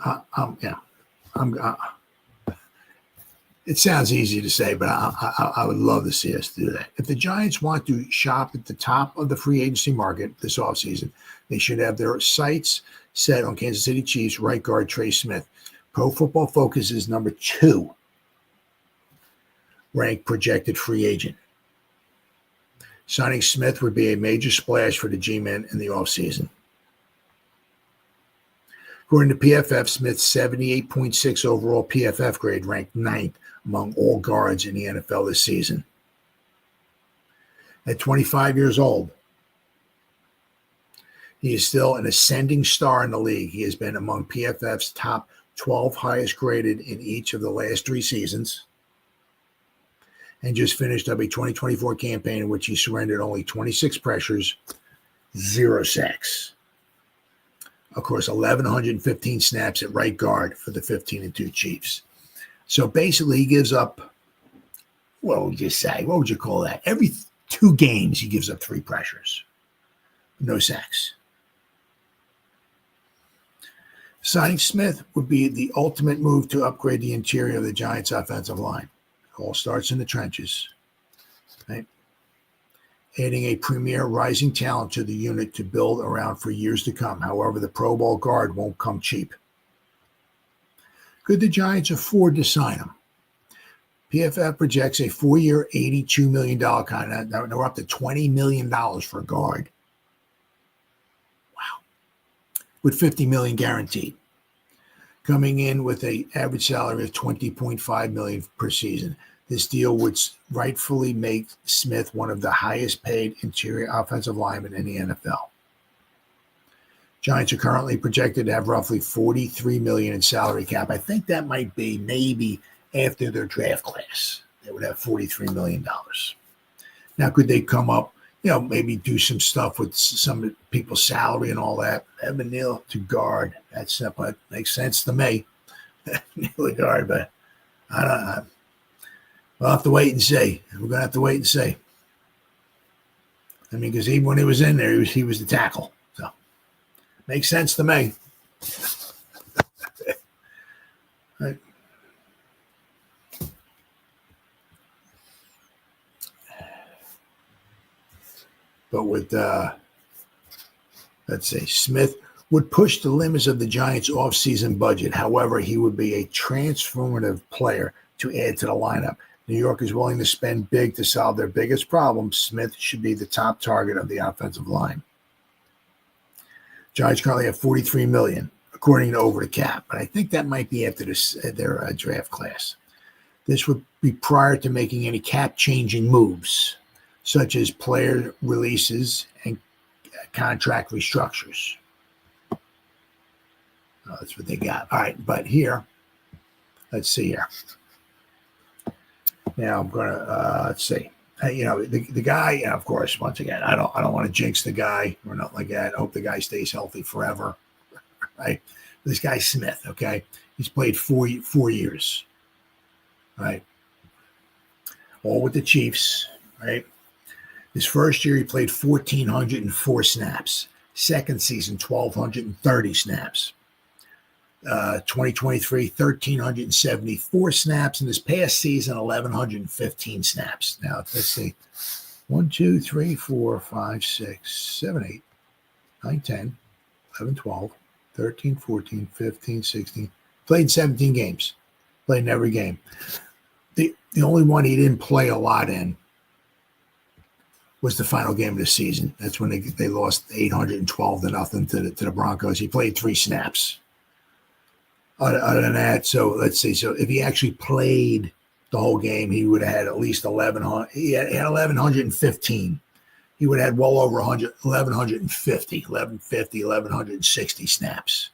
Yeah, I'm. It sounds easy to say, but I would love to see us do that. If the Giants want to shop at the top of the free agency market this offseason, they should have their sights set on Kansas City Chiefs right guard Trey Smith. Pro Football Focus is number 2 ranked projected free agent. Signing Smith would be a major splash for the G-men in the offseason. According to PFF, Smith's 78.6 overall PFF grade ranked 9th among all guards in the NFL this season. At 25 years old, he is still an ascending star in the league. He has been among PFF's top 12 highest graded in each of the last 3 seasons, and just finished up a 2024 campaign in which he surrendered only 26 pressures, 0 sacks. Of course, 1,115 snaps at right guard for the 15-2 Chiefs. So basically, he gives up, what would you say? What would you call that? Every 2 games, he gives up 3 pressures. No sacks. Signing Smith would be the ultimate move to upgrade the interior of the Giants' offensive line. It all starts in the trenches. Right? Adding a premier rising talent to the unit to build around for years to come. However, the Pro Bowl guard won't come cheap. Could the Giants afford to sign him? PFF projects a 4-year, $82 million contract. Now we're up to $20 million for a guard. Wow. With $50 million guaranteed. Coming in with an average salary of $20.5 million per season. This deal would rightfully make Smith one of the highest paid interior offensive linemen in the NFL. Giants are currently projected to have roughly $43 million in salary cap. I think that might be maybe after their draft class. They would have $43 million. Now, could they come up, maybe do some stuff with some people's salary and all that? Evan Neal to guard. That's what makes sense to me. Neal to guard, but I don't know. We'll have to wait and see. We're going to have to wait and see. I mean, because even when he was in there, he was the tackle. So, makes sense to me. Right. But with, let's say, Smith would push the limits of the Giants' offseason budget. However, he would be a transformative player to add to the lineup. New York is willing to spend big to solve their biggest problem. Smith should be the top target of the offensive line. Giants currently have $43 million, according to Over the Cap, but I think that might be after their draft class. This would be prior to making any cap-changing moves, such as player releases and contract restructures. That's what they got. All right, but here, let's see here. Now I'm gonna let's see. The guy, of course, once again, I don't want to jinx the guy or nothing like that. I hope the guy stays healthy forever. Right? This guy Smith, okay, he's played 4 years, right? All with the Chiefs, right? His first year he played 1,404 snaps. Second season, 1,230 snaps. 2023, 1,374 snaps. In this past season, 1,115 snaps. Now, let's see. 1, 2, 3, 4, 5, 6, 7, 8, 9, 10, 11, 12, 13, 14, 15, 16. Played 17 games. Played in every game. The only one he didn't play a lot in was the final game of the season. That's when they lost 812-0 to the Broncos. He played 3 snaps. Other than that, so let's see. So if he actually played the whole game, he would have had at least 1,100. He had 1,115. He would have had well over 1,150, 1,160 snaps.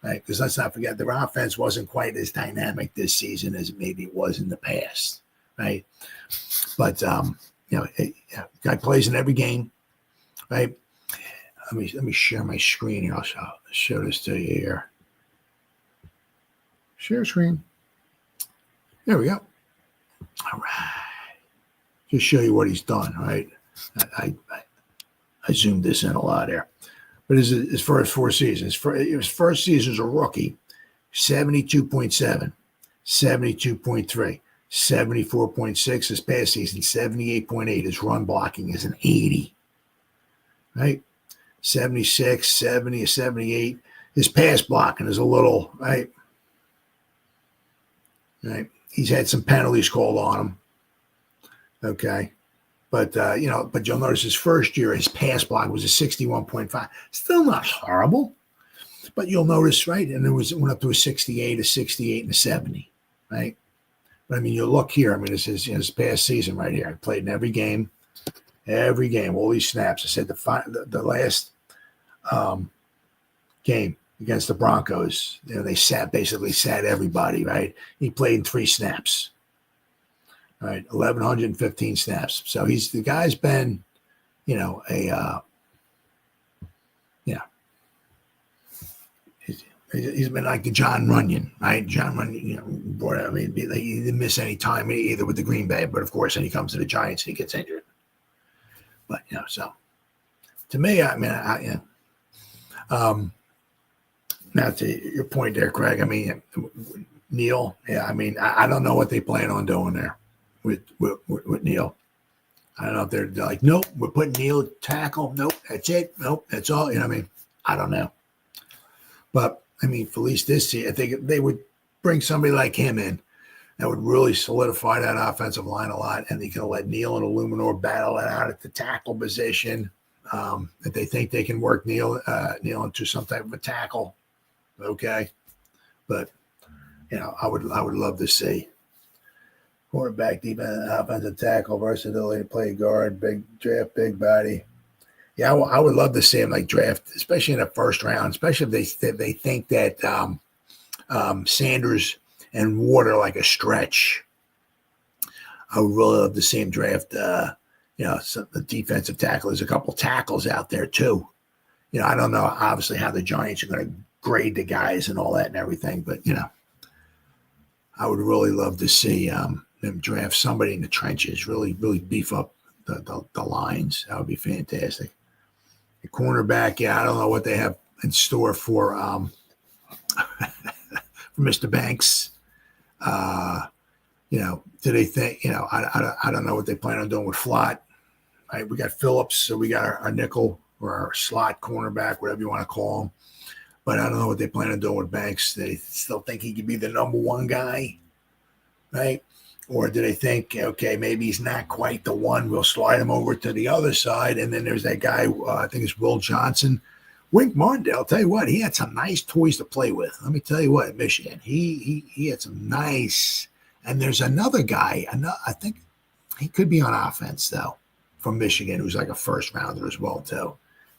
Right? Because let's not forget, their offense wasn't quite as dynamic this season as maybe it was in the past. Right? But guy plays in every game. Right? Let me share my screen here. I'll show this to you here. Share screen. There we go. All right. Just show you what he's done, right? I zoomed this in a lot there. But his first 4 seasons. His first season as a rookie, 72.7, 72.3, 74.6 this past season, 78.8. His run blocking is an 80, right? 76, 70, 78. His pass blocking is a little, right? Right. He's had some penalties called on him. Okay. But, but you'll notice his first year, his pass block was a 61.5. Still not horrible. But you'll notice, right? And it went up to a 68, a 68, and a 70, right? But I mean, you look here. I mean, this is his past season right here. I played in every game, all these snaps. I said the last game against the Broncos, they basically sat everybody, right? He played in 3 snaps, right? 1,115 snaps. So the guy's been, he's been like the John Runyon, right? John Runyon, he didn't miss any time either with the Green Bay, but of course, when he comes to the Giants, he gets injured. But so to me, now to your point there, Craig. I mean, Neal. Yeah, I mean, I don't know what they plan on doing there with Neal. I don't know if they're like, nope, we're putting Neal at tackle. Nope, that's it. Nope, that's all. You know what I mean? I don't know. But I mean, for at least this year, I think they would bring somebody like him in that would really solidify that offensive line a lot, and they can let Neal and Illuminor battle it out at the tackle position. If they think they can work Neal into some type of a tackle, okay. But I would love to see quarterback, defense, offensive tackle, versatility, play guard, big draft, big body. Yeah, I would love to see him like draft, especially in the first round, especially if they think that Sanders and Ward are like a stretch. I would really love to see him draft, the defensive tackle. There's a couple tackles out there too. I don't know obviously how the Giants are going to grade the guys and all that and everything, but I would really love to see them draft somebody in the trenches, really beef up the lines. That would be fantastic. The cornerback, I don't know what they have in store for for Mr. Banks. Do they think, I don't know what they plan on doing with Flott. Right? We got Phillips, so we got our nickel or our slot cornerback, whatever you want to call him. But I don't know what they plan on doing with Banks. They still think he could be the number one guy, right? Or do they think, okay, maybe he's not quite the one. We'll slide him over to the other side. And then there's that guy, I think it's Will Johnson. Wink Martindale, I'll tell you what, he had some nice toys to play with. Let me tell you what, Michigan, he had some nice. And there's another guy, I think he could be on offense, though, from Michigan, who's like a first rounder as well, too.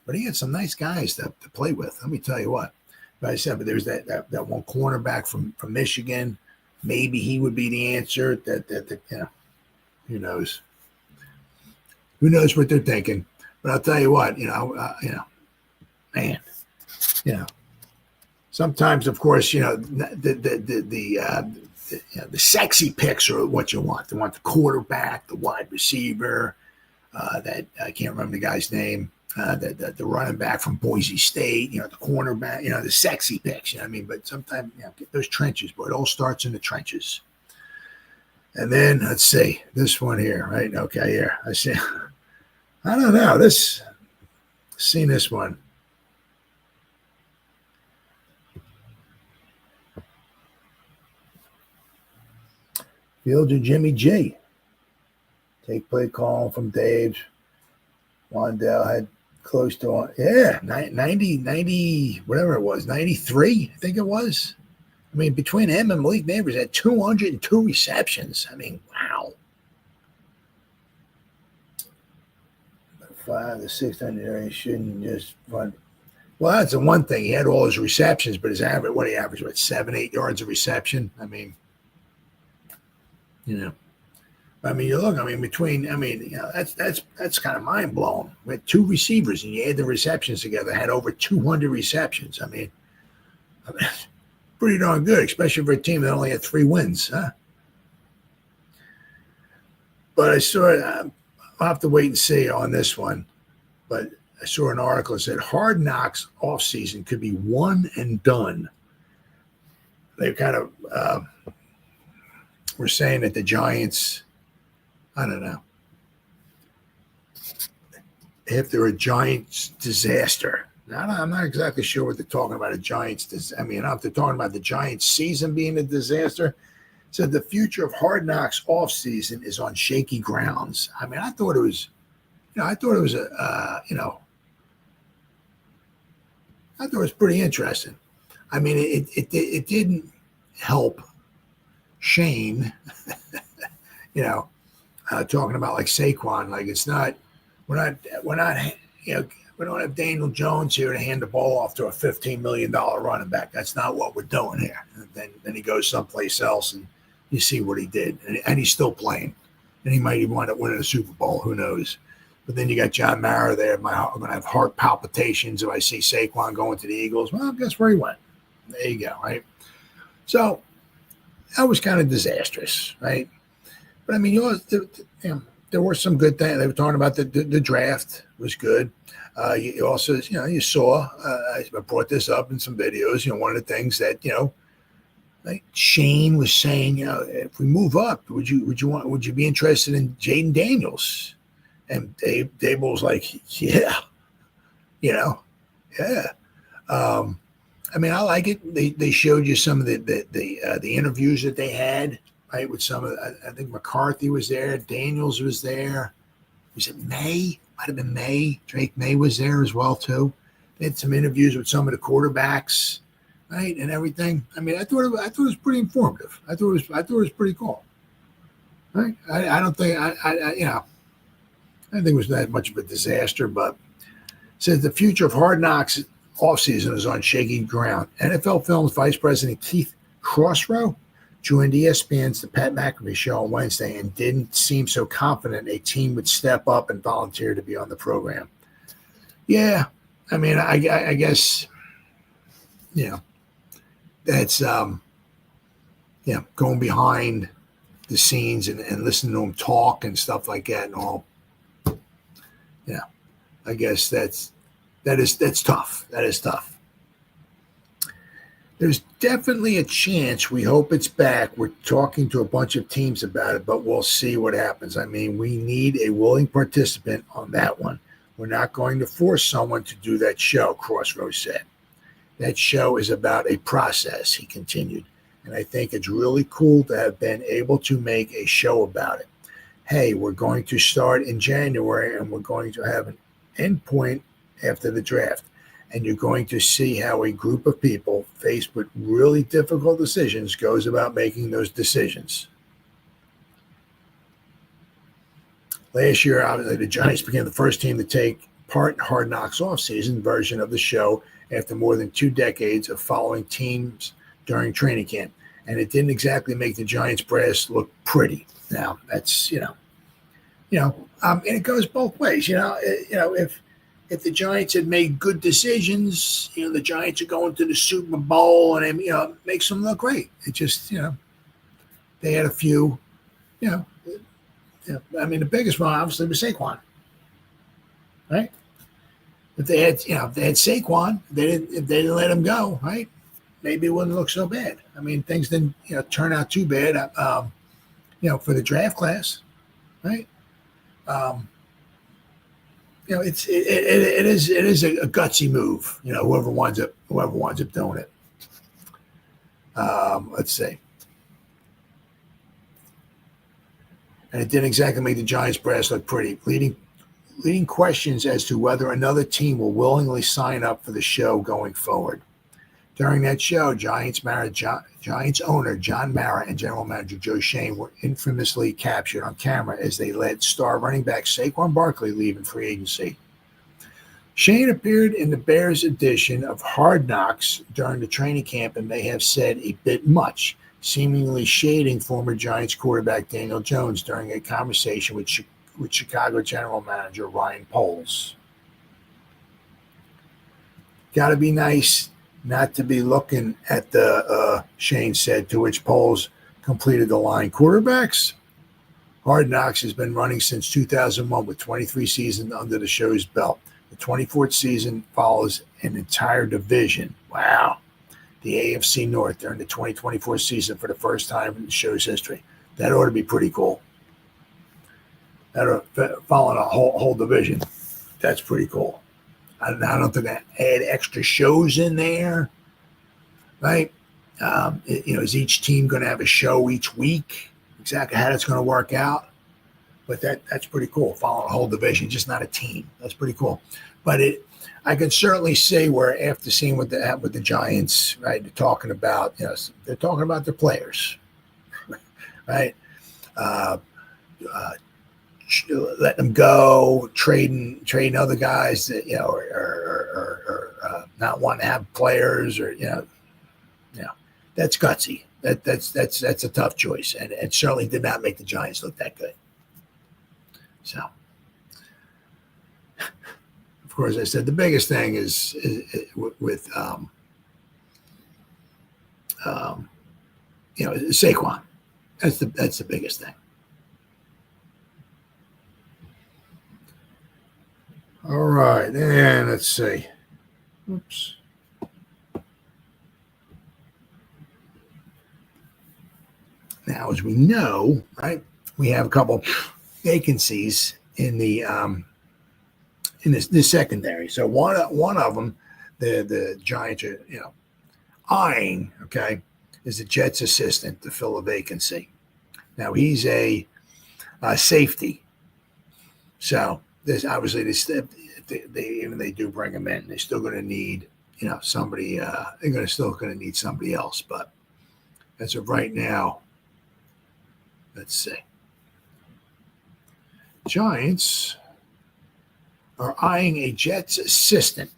But he had some nice guys to play with. Let me tell you what. But I said, but there's that one cornerback from Michigan. Maybe he would be the answer. Who knows? Who knows what they're thinking? But I'll tell you what, man, sometimes, of course, the sexy picks are what you want. They want the quarterback, the wide receiver, that I can't remember the guy's name, the running back from Boise State, the cornerback, the sexy picks, you know what I mean? But sometimes, get those trenches, boy. It all starts in the trenches. And then, let's see, this one here, right? Okay, here. I see. I don't know. Seen this one. Fields and Jimmy G. Take play call from Dave. Wandell had close to, 90, whatever it was, 93, I think it was. I mean, between him and Malik Nabers had 202 receptions. I mean, wow. 5 to 600, he shouldn't just run. Well, that's the one thing. He had all his receptions, but his average, what he averaged, 7-8 yards of reception? I mean, I mean, you look. That's kind of mind blowing. We had 2 receivers, and you add the receptions together, had over 200 receptions. I mean, pretty darn good, especially for a team that only had 3 wins, huh? But I saw. I'll have to wait and see on this one. But I saw an article that said Hard Knocks offseason could be one and done. they kind of were saying that the Giants, I don't know, if they're a Giants disaster. Now, I'm not exactly sure what they're talking about. If they're talking about the Giants season being a disaster. So the future of Hard Knocks offseason is on shaky grounds. I mean, I thought it was pretty interesting. I mean, it didn't help Shane, talking about like Saquon, like we're not, we don't have Daniel Jones here to hand the ball off to a $15 million running back. That's not what we're doing here. And then he goes someplace else and you see what he did. And he's still playing. And he might even wind up winning a Super Bowl. Who knows? But then you got John Mara there. I'm going to have heart palpitations if I see Saquon going to the Eagles. Well, guess where he went? There you go, right? So that was kind of disastrous, right? But I mean, there were some good things. They were talking about the draft was good. You also, you saw, I brought this up in some videos, one of the things that, like Shane was saying, if we move up, would you be interested in Jaden Daniels? And Daboll was like, yeah. I mean, I like it. They showed you some of the interviews that they had, right? With some of, I think McCarthy was there, Daniels was there. Was it May? Might have been May. Drake May was there as well too. They had some interviews with some of the quarterbacks, right, and everything. I mean, I thought it was pretty informative. I thought it was pretty cool. Right? I don't think I don't think it was that much of a disaster, but says the future of Hard Knocks offseason is on shaky ground. NFL Films Vice President Keith Crossrow joined ESPN's The Pat McAfee Show on Wednesday and didn't seem so confident a team would step up and volunteer to be on the program. Yeah, I mean, I guess, that's, going behind the scenes and listening to them talk and stuff like that and all. Yeah, I guess that's tough. That is tough. There's definitely a chance. We hope it's back. We're talking to a bunch of teams about it, but we'll see what happens. I mean, we need a willing participant on that one. We're not going to force someone to do that show, Crossrow said. That show is about a process, he continued. And I think it's really cool to have been able to make a show about it. Hey, we're going to start in January and we're going to have an endpoint after the draft. And you're going to see how a group of people faced with really difficult decisions goes about making those decisions. Last year, obviously, the Giants became the first team to take part in Hard Knocks offseason version of the show after more than 2 decades of following teams during training camp. And it didn't exactly make the Giants brass look pretty. Now, that's, and it goes both ways. If the Giants had made good decisions, the Giants are going to the Super Bowl and, it makes them look great. It just, they had a few, I mean, the biggest one obviously was Saquon, right? If they had Saquon, if they didn't let him go, right? Maybe it wouldn't look so bad. I mean, things didn't, turn out too bad, for the draft class, right? It is a gutsy move. Whoever winds up doing it. Let's see. And it didn't exactly make the Giants brass look pretty, leading questions as to whether another team will willingly sign up for the show going forward. During that show, Giants owner John Mara and general manager Joe Schoen were infamously captured on camera as they let star running back Saquon Barkley leave in free agency. Schoen appeared in the Bears edition of Hard Knocks during the training camp and may have said a bit much, seemingly shading former Giants quarterback Daniel Jones during a conversation with Chicago general manager Ryan Poles. Got to be nice not to be looking at the, Shane said, to which Poles completed the line. Quarterbacks? Hard Knocks has been running since 2001 with 23 seasons under the show's belt. The 24th season follows an entire division. Wow. the AFC North during the 2024 season for the first time in the show's history. That ought to be pretty cool. That ought to follow a whole division. That's pretty cool. I don't think that add extra shows in there, right? Is each team going to have a show each week? Exactly how that's going to work out. But that's pretty cool. Following a whole division, just not a team. That's pretty cool. But I can certainly see where after seeing what with the Giants, right? They're talking about their players, right? Letting them go, trading other guys that or not wanting to have players, or that's gutsy. That's a tough choice, and it certainly did not make the Giants look that good. So, of course, I said the biggest thing is with Saquon. That's the biggest thing. All right, and let's see. Oops. Now, as we know, right, we have a couple vacancies in the secondary. So one of them, the Giants are eyeing. Okay, is the Jets assistant to fill a vacancy. Now he's a safety. So there's obviously even they do bring him in, they're still going to need somebody. They're still going to need somebody else. But as of right now, let's see. Giants are eyeing a Jets assistant.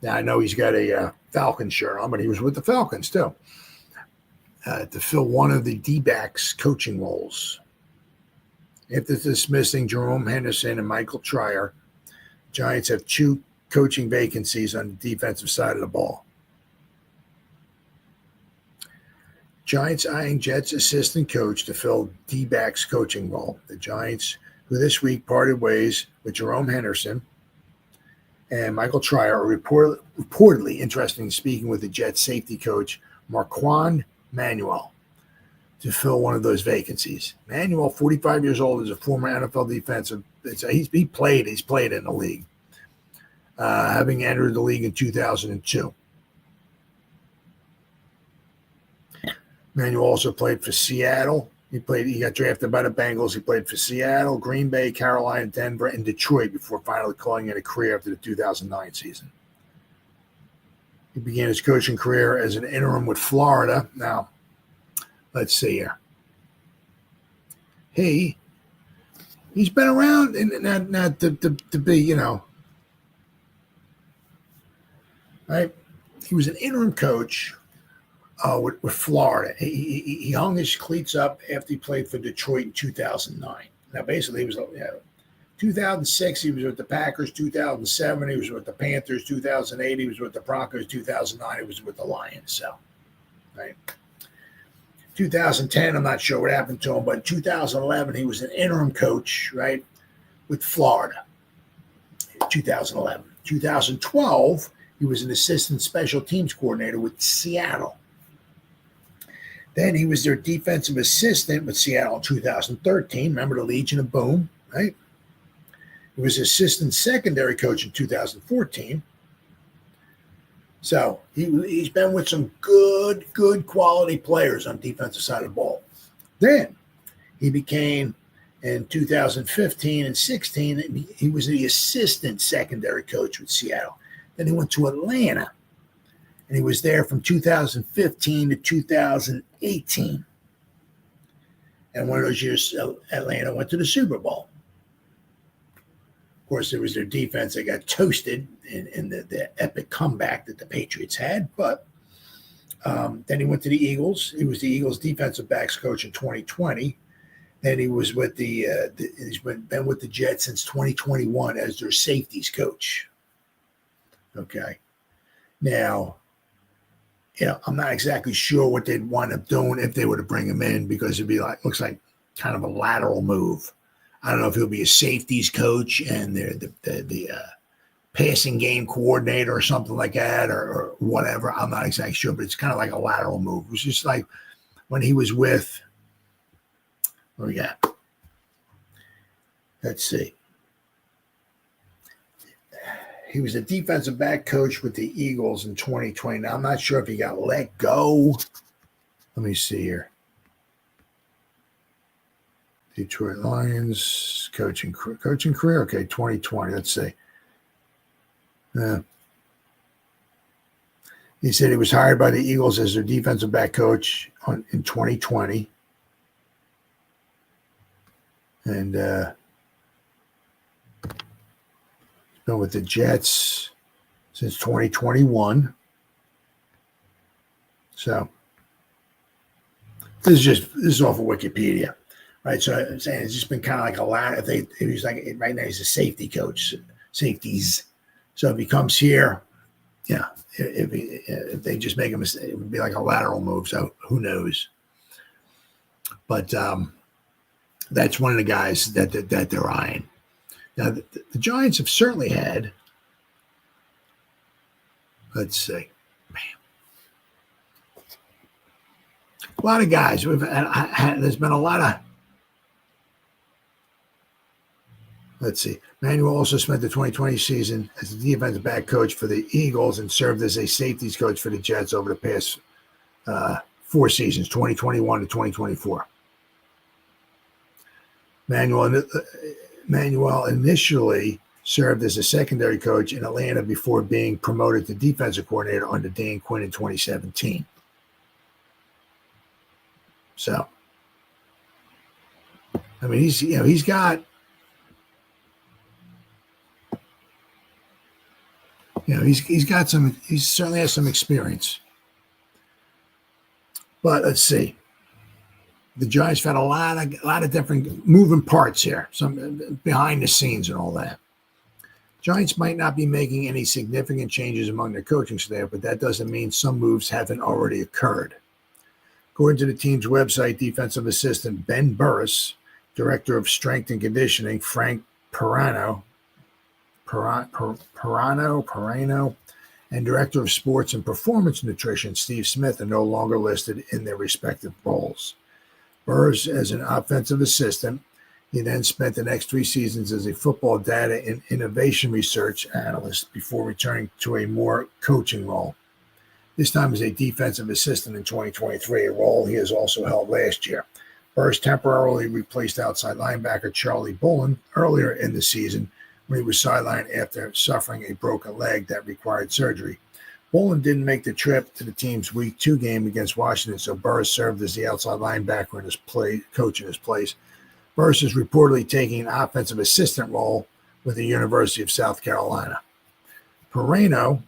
Now I know he's got a Falcon shirt on, but he was with the Falcons too, to fill one of the D-backs coaching roles. After dismissing Jerome Henderson and Michael Trier, Giants have 2 coaching vacancies on the defensive side of the ball. Giants eyeing Jets assistant coach to fill D-backs coaching role. The Giants, who this week parted ways with Jerome Henderson and Michael Trier, are reportedly interested in speaking with the Jets safety coach Marquand Manuel to fill one of those vacancies. Manuel, 45 years old, is a former NFL defensive. He's played in the league, having entered the league in 2002. Manuel also played for Seattle. He got drafted by the Bengals. He played for Seattle, Green Bay, Carolina, Denver, and Detroit before finally calling it a career after the 2009 season. He began his coaching career as an interim with Florida. Now, let's see here. He's been around, and not to be, right? He was an interim coach with Florida. He hung his cleats up after he played for Detroit in 2009. Now, basically, he was 2006, he was with the Packers. 2007, he was with the Panthers. 2008, he was with the Broncos. 2009, he was with the Lions. So, right. 2010, I'm not sure what happened to him, but in 2011, he was an interim coach, right, with Florida. 2011. 2012, he was an assistant special teams coordinator with Seattle. Then he was their defensive assistant with Seattle in 2013. Remember the Legion of Boom, right? He was assistant secondary coach in 2014. So he's been with some good quality players on defensive side of the ball. Then he became, in 2015 and 16, he was the assistant secondary coach with Seattle. Then he went to Atlanta, and he was there from 2015 to 2018. And one of those years, Atlanta went to the Super Bowl. Of course, it was their defense that got toasted in the epic comeback that the Patriots had. But then he went to the Eagles. He was the Eagles defensive backs coach in 2020. Then he was with he's been with the Jets since 2021 as their safeties coach. Okay. Now, I'm not exactly sure what they'd wind up doing if they were to bring him in, because it'd be looks like kind of a lateral move. I don't know if he'll be a safeties coach and the passing game coordinator or something like that, or whatever. I'm not exactly sure, but it's kind of like a lateral move. It was just like when he was with, what we got? Let's see. He was a defensive back coach with the Eagles in 2020. Now, I'm not sure if he got let go. Let me see here. Detroit Lions, coaching career. Okay, 2020. Let's see. He said he was hired by the Eagles as their defensive back coach in 2020. And been with the Jets since 2021. So this is off of Wikipedia, right? So I'm saying it's just been kind of like a lot. If he's like right now, he's a safety coach, safeties. So if he comes here, yeah, if they just make a mistake, it would be like a lateral move. So who knows? But that's one of the guys that they're eyeing. Now, the Giants have certainly had, let's see, a lot of guys. There's been a lot of, let's see. Manuel also spent the 2020 season as a defensive back coach for the Eagles and served as a safeties coach for the Jets over the past 4 seasons, 2021 to 2024. Manuel initially served as a secondary coach in Atlanta before being promoted to defensive coordinator under Dan Quinn in 2017. So, I mean, he's he certainly has some experience. But let's see. The Giants have had a lot of different moving parts here, some behind the scenes and all that. Giants might not be making any significant changes among their coaching staff, but that doesn't mean some moves haven't already occurred. According to the team's website, defensive assistant Ben Burris, director of strength and conditioning Frank Perrano, and director of sports and performance nutrition Steve Smith are no longer listed in their respective roles. Burris as an offensive assistant. He then spent the next 3 seasons as a football data and innovation research analyst before returning to a more coaching role. This time as a defensive assistant in 2023, a role he has also held last year. Burris temporarily replaced outside linebacker Charlie Bullen earlier in the season when he was sidelined after suffering a broken leg that required surgery. Bullen didn't make the trip to the team's Week 2 game against Washington, so Burris served as the outside linebacker in his coach in his place. Burris is reportedly taking an offensive assistant role with the University of South Carolina. Perrano,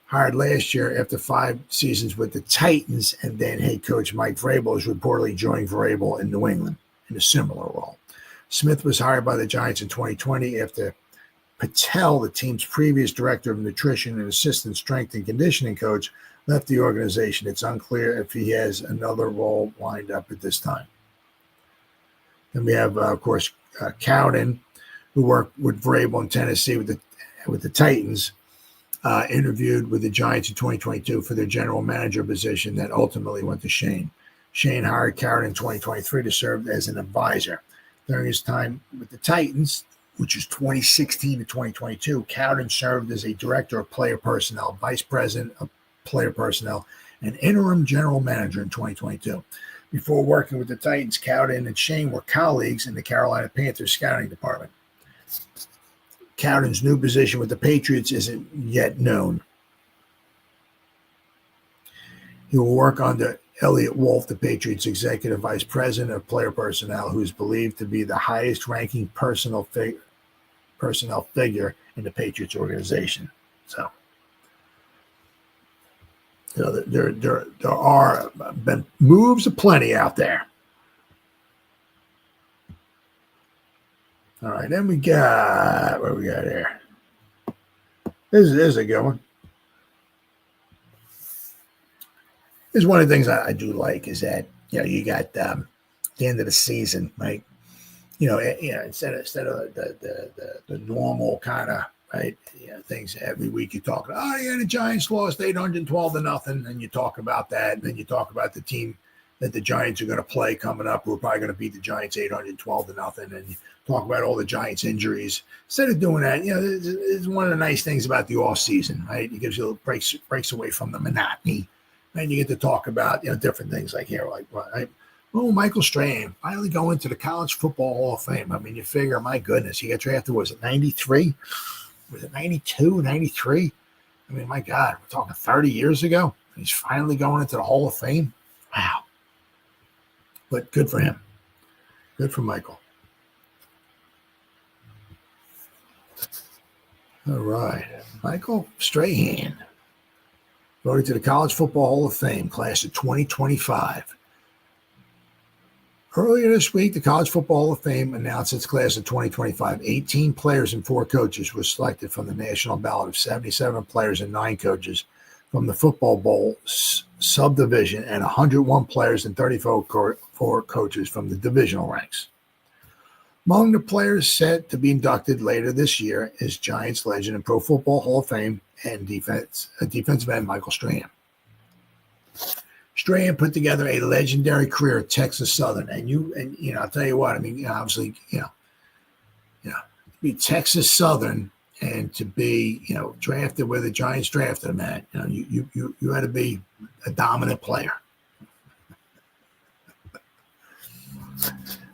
hired last year after 5 seasons with the Titans, and then head coach Mike Vrabel is reportedly joining Vrabel in New England in a similar role. Smith was hired by the Giants in 2020 after Patel, the team's previous director of nutrition and assistant strength and conditioning coach, left the organization. It's unclear if he has another role lined up at this time. Then we have, of course, Cowden, who worked with Vrabel in Tennessee with the Titans, interviewed with the Giants in 2022 for their general manager position that ultimately went to Shane. Shane hired Cowden in 2023 to serve as an advisor. During his time with the Titans, which is 2016 to 2022, Cowden served as a director of player personnel, vice president of player personnel, and interim general manager in 2022. Before working with the Titans, Cowden and Shane were colleagues in the Carolina Panthers scouting department. Cowden's new position with the Patriots isn't yet known. He will work under Elliot Wolf, the Patriots' executive vice president of player personnel, who is believed to be the highest-ranking personnel figure in the Patriots organization. So, there are been moves aplenty out there. All right, then we got what we got here. This is a good one. This is one of the things I do like is that you got the end of the season, right? Instead of the normal kind of right? Yeah, things every week you talk about, oh, yeah, the Giants lost 812-0, and you talk about that, and then you talk about the team that the Giants are going to play coming up, who are probably going to beat the Giants 812-0, and you talk about all the Giants injuries. Instead of doing that, it's one of the nice things about the off season, right? It gives you a little breaks away from the monotony, and you get to talk about different things like here, like right? Oh, Michael Strahan finally going to the College Football Hall of Fame. I mean, you figure, my goodness, he got drafted, was it 93? Was it 92, 93? I mean, my God, we're talking 30 years ago. He's finally going into the Hall of Fame. Wow. But good for him. Good for Michael. All right. Michael Strahan voted to the College Football Hall of Fame, class of 2025. Earlier this week, the College Football Hall of Fame announced its class of 2025. 18 players and 4 coaches were selected from the national ballot of 77 players and 9 coaches from the Football Bowl subdivision, and 101 players and 34 coaches from the divisional ranks. Among the players set to be inducted later this year is Giants legend and Pro Football Hall of Fame and defensive end Michael Strahan. Strahan put together a legendary career at Texas Southern, and I'll tell you what, I mean, obviously, to be Texas Southern and to be, drafted where the Giants drafted him at, you had to be a dominant player.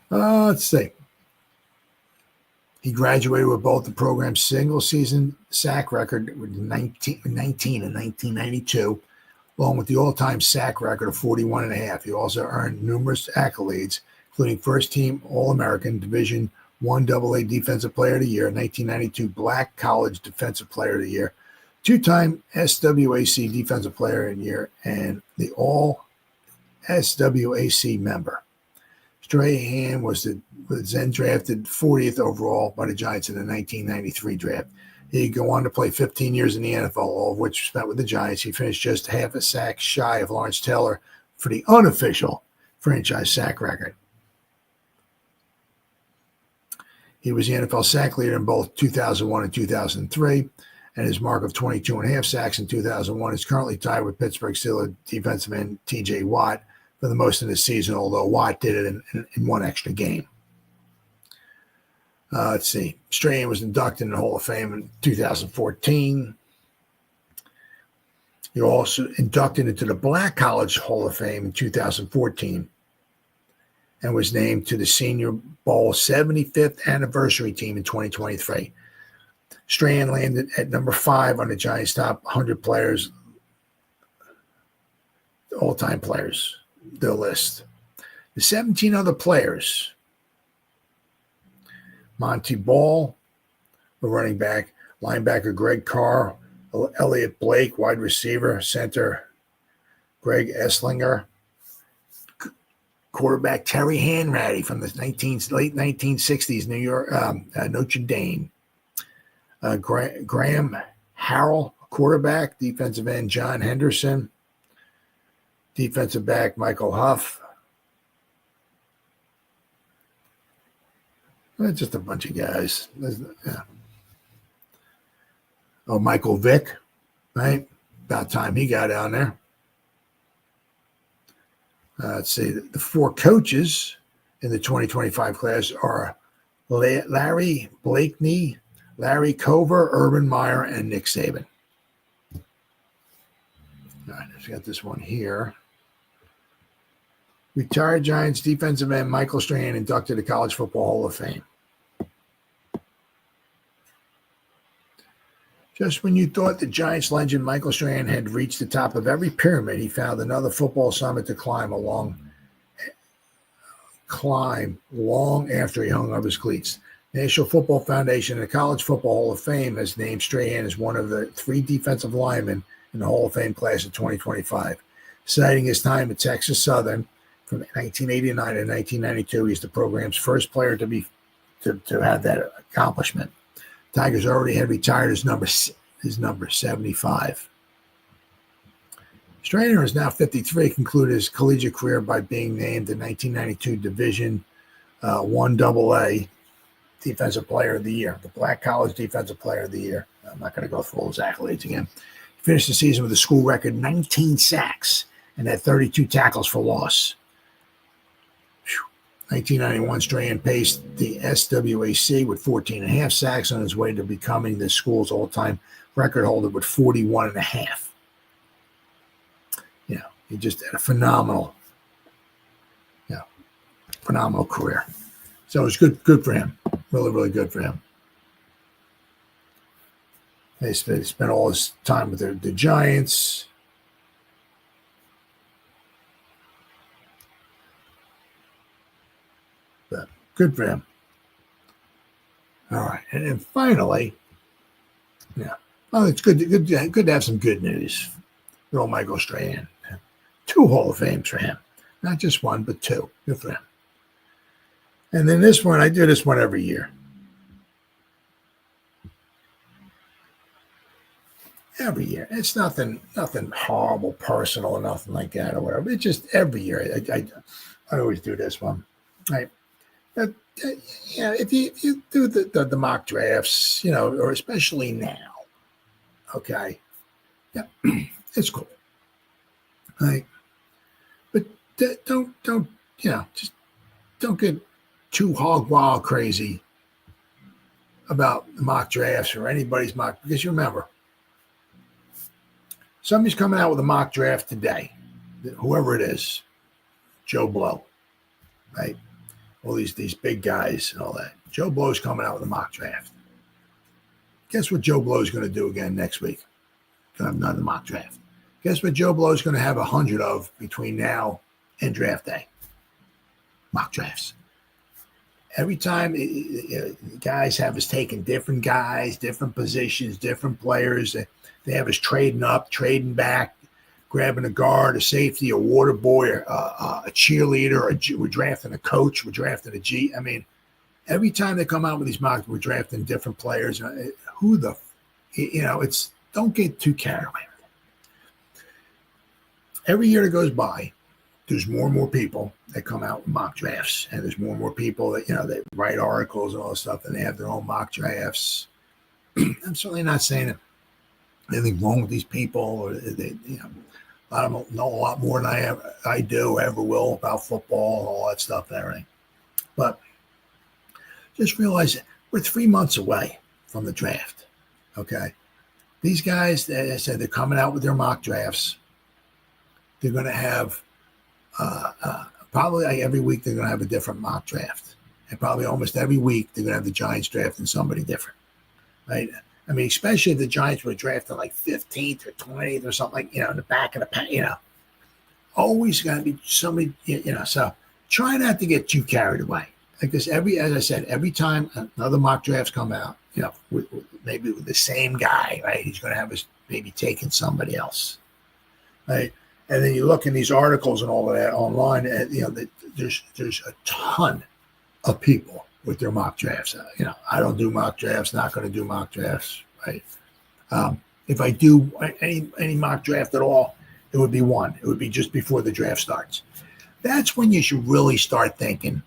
Let's see. He graduated with both the program's single-season sack record with 19 in 1992, along with the all-time sack record of 41.5. He also earned numerous accolades, including first-team All-American, Division I AA Defensive Player of the Year, 1992 Black College Defensive Player of the Year, 2-time SWAC Defensive Player of the Year, and the All-SWAC member. Strahan was then drafted 40th overall by the Giants in the 1993 draft. He'd go on to play 15 years in the NFL, all of which spent with the Giants. He finished just half a sack shy of Lawrence Taylor for the unofficial franchise sack record. He was the NFL sack leader in both 2001 and 2003, and his mark of 22.5 sacks in 2001 is currently tied with Pittsburgh Steelers defensive end T.J. Watt for the most in the season, although Watt did it in one extra game. Let's see. Strahan was inducted in the Hall of Fame in 2014. He also inducted into the Black College Hall of Fame in 2014 and was named to the Senior Bowl 75th anniversary team in 2023. Strahan landed at number 5 on the Giants' top 100 players, all-time players, their list. The 17 other players: Monty Ball, the running back, linebacker Greg Carr, Elliott Blake, wide receiver, center Greg Esslinger, quarterback Terry Hanratty from the late 1960s New York Notre Dame, Graham Harrell, quarterback, defensive end John Henderson, defensive back Michael Huff. Just a bunch of guys. Yeah. Oh, Michael Vick, right? About time he got down there. Let's see. The 4 coaches in the 2025 class are Larry Blakeney, Larry Cover, Urban Meyer, and Nick Saban. All right, I've got this one here. Retired Giants defensive end Michael Strahan inducted to the College Football Hall of Fame. Just when you thought the Giants legend Michael Strahan had reached the top of every pyramid, he found another football summit to climb long after he hung up his cleats. National Football Foundation and the College Football Hall of Fame has named Strahan as one of the 3 defensive linemen in the Hall of Fame class of 2025. Citing his time at Texas Southern from 1989 to 1992, he's the program's first player to have that accomplishment. Tigers already had retired his number 75. Strahan is now 53, concluded his collegiate career by being named the 1992 Division I AA Defensive Player of the Year, the Black College Defensive Player of the Year. I'm not going to go through all his accolades again. He finished the season with a school record 19 sacks and had 32 tackles for loss. 1991, Strahan paced the SWAC with 14 and a half sacks on his way to becoming the school's all-time record holder with 41 and a half. He just had a phenomenal career. So it was good for him. Really, really good for him. He spent all his time with the Giants. But good for him. All right. And then finally, it's good to have some good news. Good old Michael Strahan. 2 Hall of Fames for him. Not just 1, but 2. Good for him. And then this one, I do this one every year. Every year. It's nothing horrible, personal, or nothing like that, or whatever. It's just every year. I always do this one. Right? If you do the mock drafts, or especially now, okay, it's cool. Right? But don't just don't get too hog wild crazy about the mock drafts or anybody's mock, because you remember, somebody's coming out with a mock draft today, whoever it is, Joe Blow, right? All these big guys and all that. Joe Blow's coming out with a mock draft. Guess what Joe Blow's going to do again next week? Going to have another mock draft. Guess what Joe Blow's going to have 100 of between now and draft day? Mock drafts. Every time guys have us taking different guys, different positions, different players. They have us trading up, trading back, grabbing a guard, a safety, a water boy, a cheerleader. We're drafting a coach. We're drafting a G. I mean, every time they come out with these mocks, we're drafting different players. Don't get too carried away. Every year that goes by, there's more and more people that come out with mock drafts, and there's more and more people that, they write articles and all this stuff, and they have their own mock drafts. I'm certainly not saying that anything wrong with these people, or a lot of them know a lot more than I do, ever will, about football and all that stuff and everything. But just realize that we're 3 months away from the draft, okay? These guys, as I said, they're coming out with their mock drafts. They're going to have probably every week they're going to have a different mock draft. And probably almost every week they're going to have the Giants drafting somebody different, right? I mean, especially if the Giants were drafted like 15th or 20th or something like, in the back of the pack, always going to be somebody, so try not to get too carried away. Because as I said, every time another mock drafts come out, maybe with the same guy, right? He's going to have us maybe taking somebody else, right? And then you look in these articles and all of that online, and there's a ton of people with their mock drafts. I don't do mock drafts, not going to do mock drafts, right? If I do any mock draft at all, it would be one. It would be just before the draft starts. That's when you should really start thinking,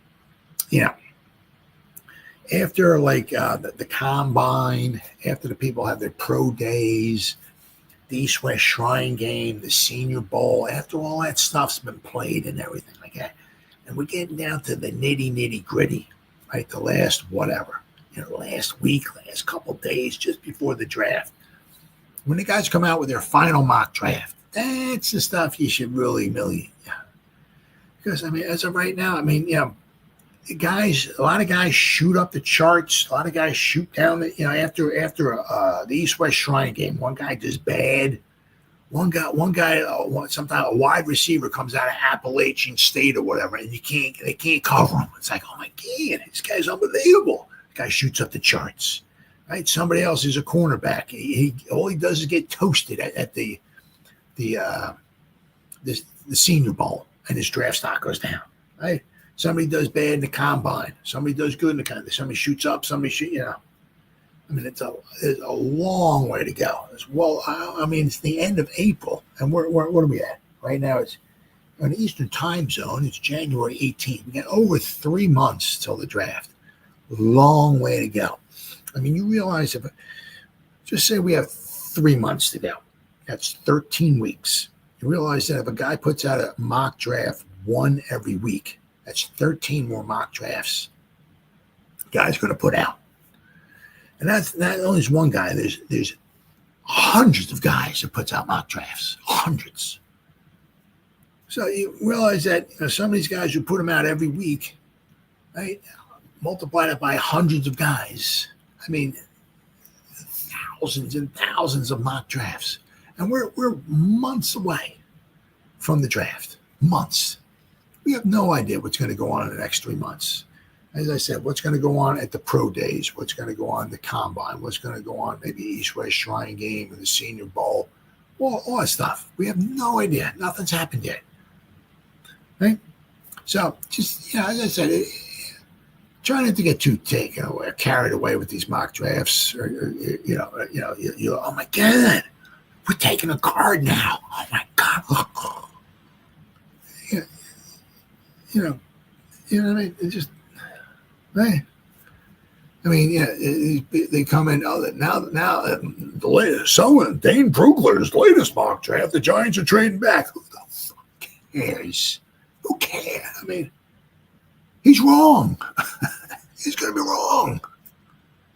after like the combine, after the people have their pro days, the East West Shrine Game, the Senior Bowl, after all that stuff's been played and everything like that, and we're getting down to the nitty gritty, right? The last whatever, last week, last couple of days, just before the draft, when the guys come out with their final mock draft, that's the stuff you should really, because as of right now, a lot of guys shoot up the charts. A lot of guys shoot down after the East West Shrine Game. One guy does bad. One guy, sometimes a wide receiver comes out of Appalachian State or whatever, and they can't cover him. It's like, oh my God, this guy's unbelievable. The guy shoots up the charts, right? Somebody else is a cornerback. He all he does is get toasted at the Senior Bowl, and his draft stock goes down, right? Somebody does bad in the combine. Somebody does good in the combine. Somebody shoots up. Somebody it's a long way to go. It's the end of April, and what are we at right now? It's on the Eastern Time Zone. It's January 18th. We got over 3 months till the draft. Long way to go. I mean, you realize if, just say we have 3 months to go. That's 13 weeks. You realize that if a guy puts out a mock draft one every week, that's 13 more mock drafts the guy's going to put out. And that's not only is one guy. There's hundreds of guys that puts out mock drafts. Hundreds. So you realize that some of these guys who put them out every week, right? Multiply that by hundreds of guys. I mean, thousands and thousands of mock drafts. And we're months away from the draft. Months. We have no idea what's going to go on in the next 3 months. As I said, what's going to go on at the pro days, what's going to go on the combine, what's going to go on maybe East-West Shrine game and the Senior Bowl, all that stuff. We have no idea. Nothing's happened yet. Right? So just, as I said, try not to get too taken away, carried away with these mock drafts. Or oh my God, we're taking a card now. Oh my God, look. You know what I mean? It just, right? I mean, they come in now. The latest, Dane Brugler's latest mock draft. The Giants are trading back. Who the fuck cares? Who cares? I mean, he's wrong. He's going to be wrong.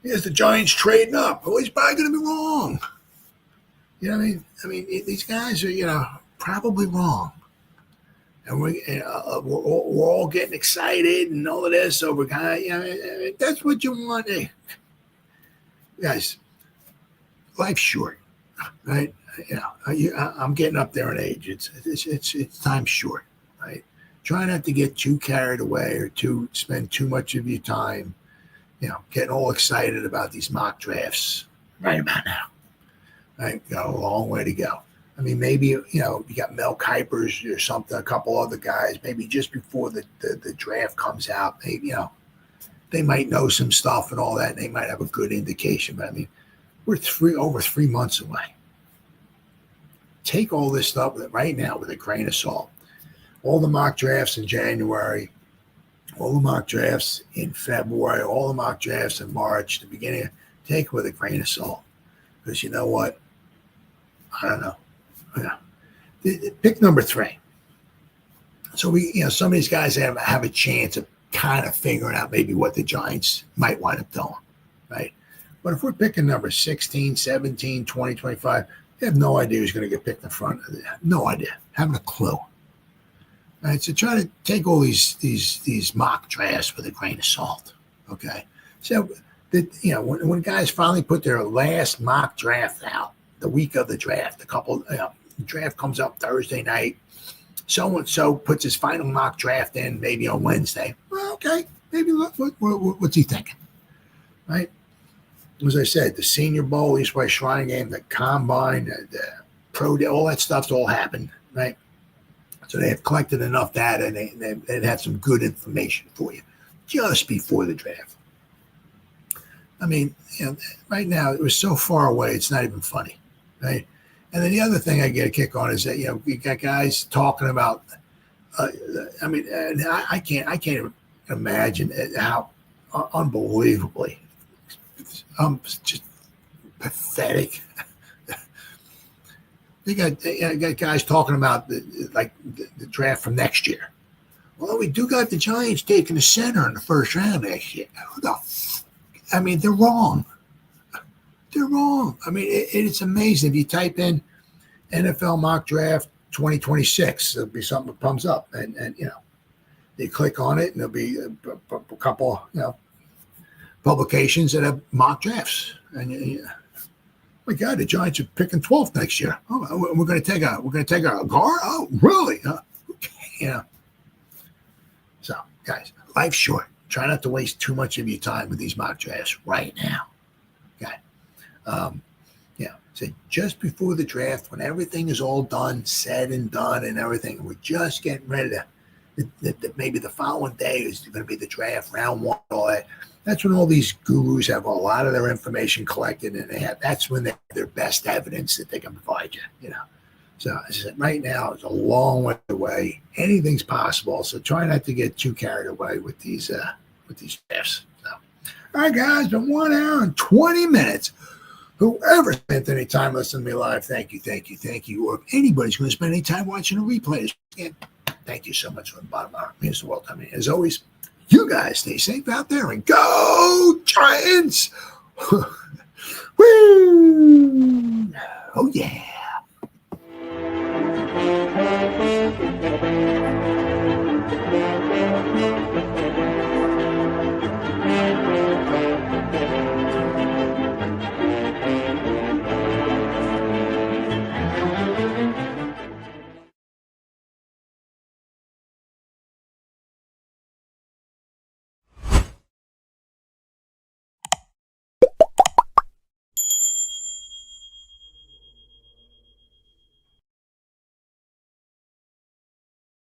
Here's the Giants trading up. Well, he's probably going to be wrong. You know what I mean? I mean, these guys are, probably wrong. And we're all getting excited and all of this over guy. That's what you want. Hey, guys, life's short, right? I'm getting up there in age. It's time short, right? Try not to get too carried away or spend too much of your time, getting all excited about these mock drafts right about now. Right? Got a long way to go. I mean, maybe, you got Mel Kuypers or something, a couple other guys, maybe just before the draft comes out, maybe, they might know some stuff and all that, and they might have a good indication. But, I mean, we're over 3 months away. Take all this stuff right now with a grain of salt. All the mock drafts in January, all the mock drafts in February, all the mock drafts in March, the beginning, take it with a grain of salt. Because you know what? I don't know. Pick number 3. So some of these guys have a chance of kind of figuring out maybe what the Giants might wind up doing, right? But if we're picking number 16, 17, 20, 25, they have no idea who's going to get picked in front. No idea. Haven't a clue. Right? So try to take all these mock drafts with a grain of salt. Okay. So that when guys finally put their last mock draft out, the week of the draft, the draft comes up Thursday night. So-and-so puts his final mock draft in maybe on Wednesday. Well, okay, maybe what's he thinking, right? As I said, the Senior Bowl, East-West Shrine game, the Combine, the Pro Day, all that stuff's all happened, right? So they have collected enough data, and they have some good information for you just before the draft. I mean, right now, it was so far away, it's not even funny, right? And then the other thing I get a kick on is that, we got guys talking about, I can't even imagine how unbelievably just pathetic. They got guys talking about the draft from next year. Well, we do got the Giants taking the center in the first round next year. They're wrong. They're wrong. I mean, it's amazing. If you type in NFL mock draft 2026, there'll be something that comes up, and you click on it, and there'll be a couple, publications that have mock drafts, and oh my God, the Giants are picking 12th next year. Oh, we're going to take a guard. Oh, really? Okay. So, guys, life's short. Try not to waste too much of your time with these mock drafts right now. Okay. So just before the draft, when everything is all done, said and done and everything, we're just getting ready to maybe the following day is going to be the draft, round 1, all that. That's when all these gurus have a lot of their information collected, and that's when they have their best evidence that they can provide you, So as I said, right now, it's a long way away. Anything's possible, so try not to get too carried away with these drafts. So, All right, guys, been 1 hour and 20 minutes. Whoever spent any time listening to me live, thank you, thank you, thank you. Or if anybody's going to spend any time watching a replay, again, thank you so much from the bottom of my heart. It means the world to me. As always, you guys stay safe out there and go Giants! Woo! Oh, yeah.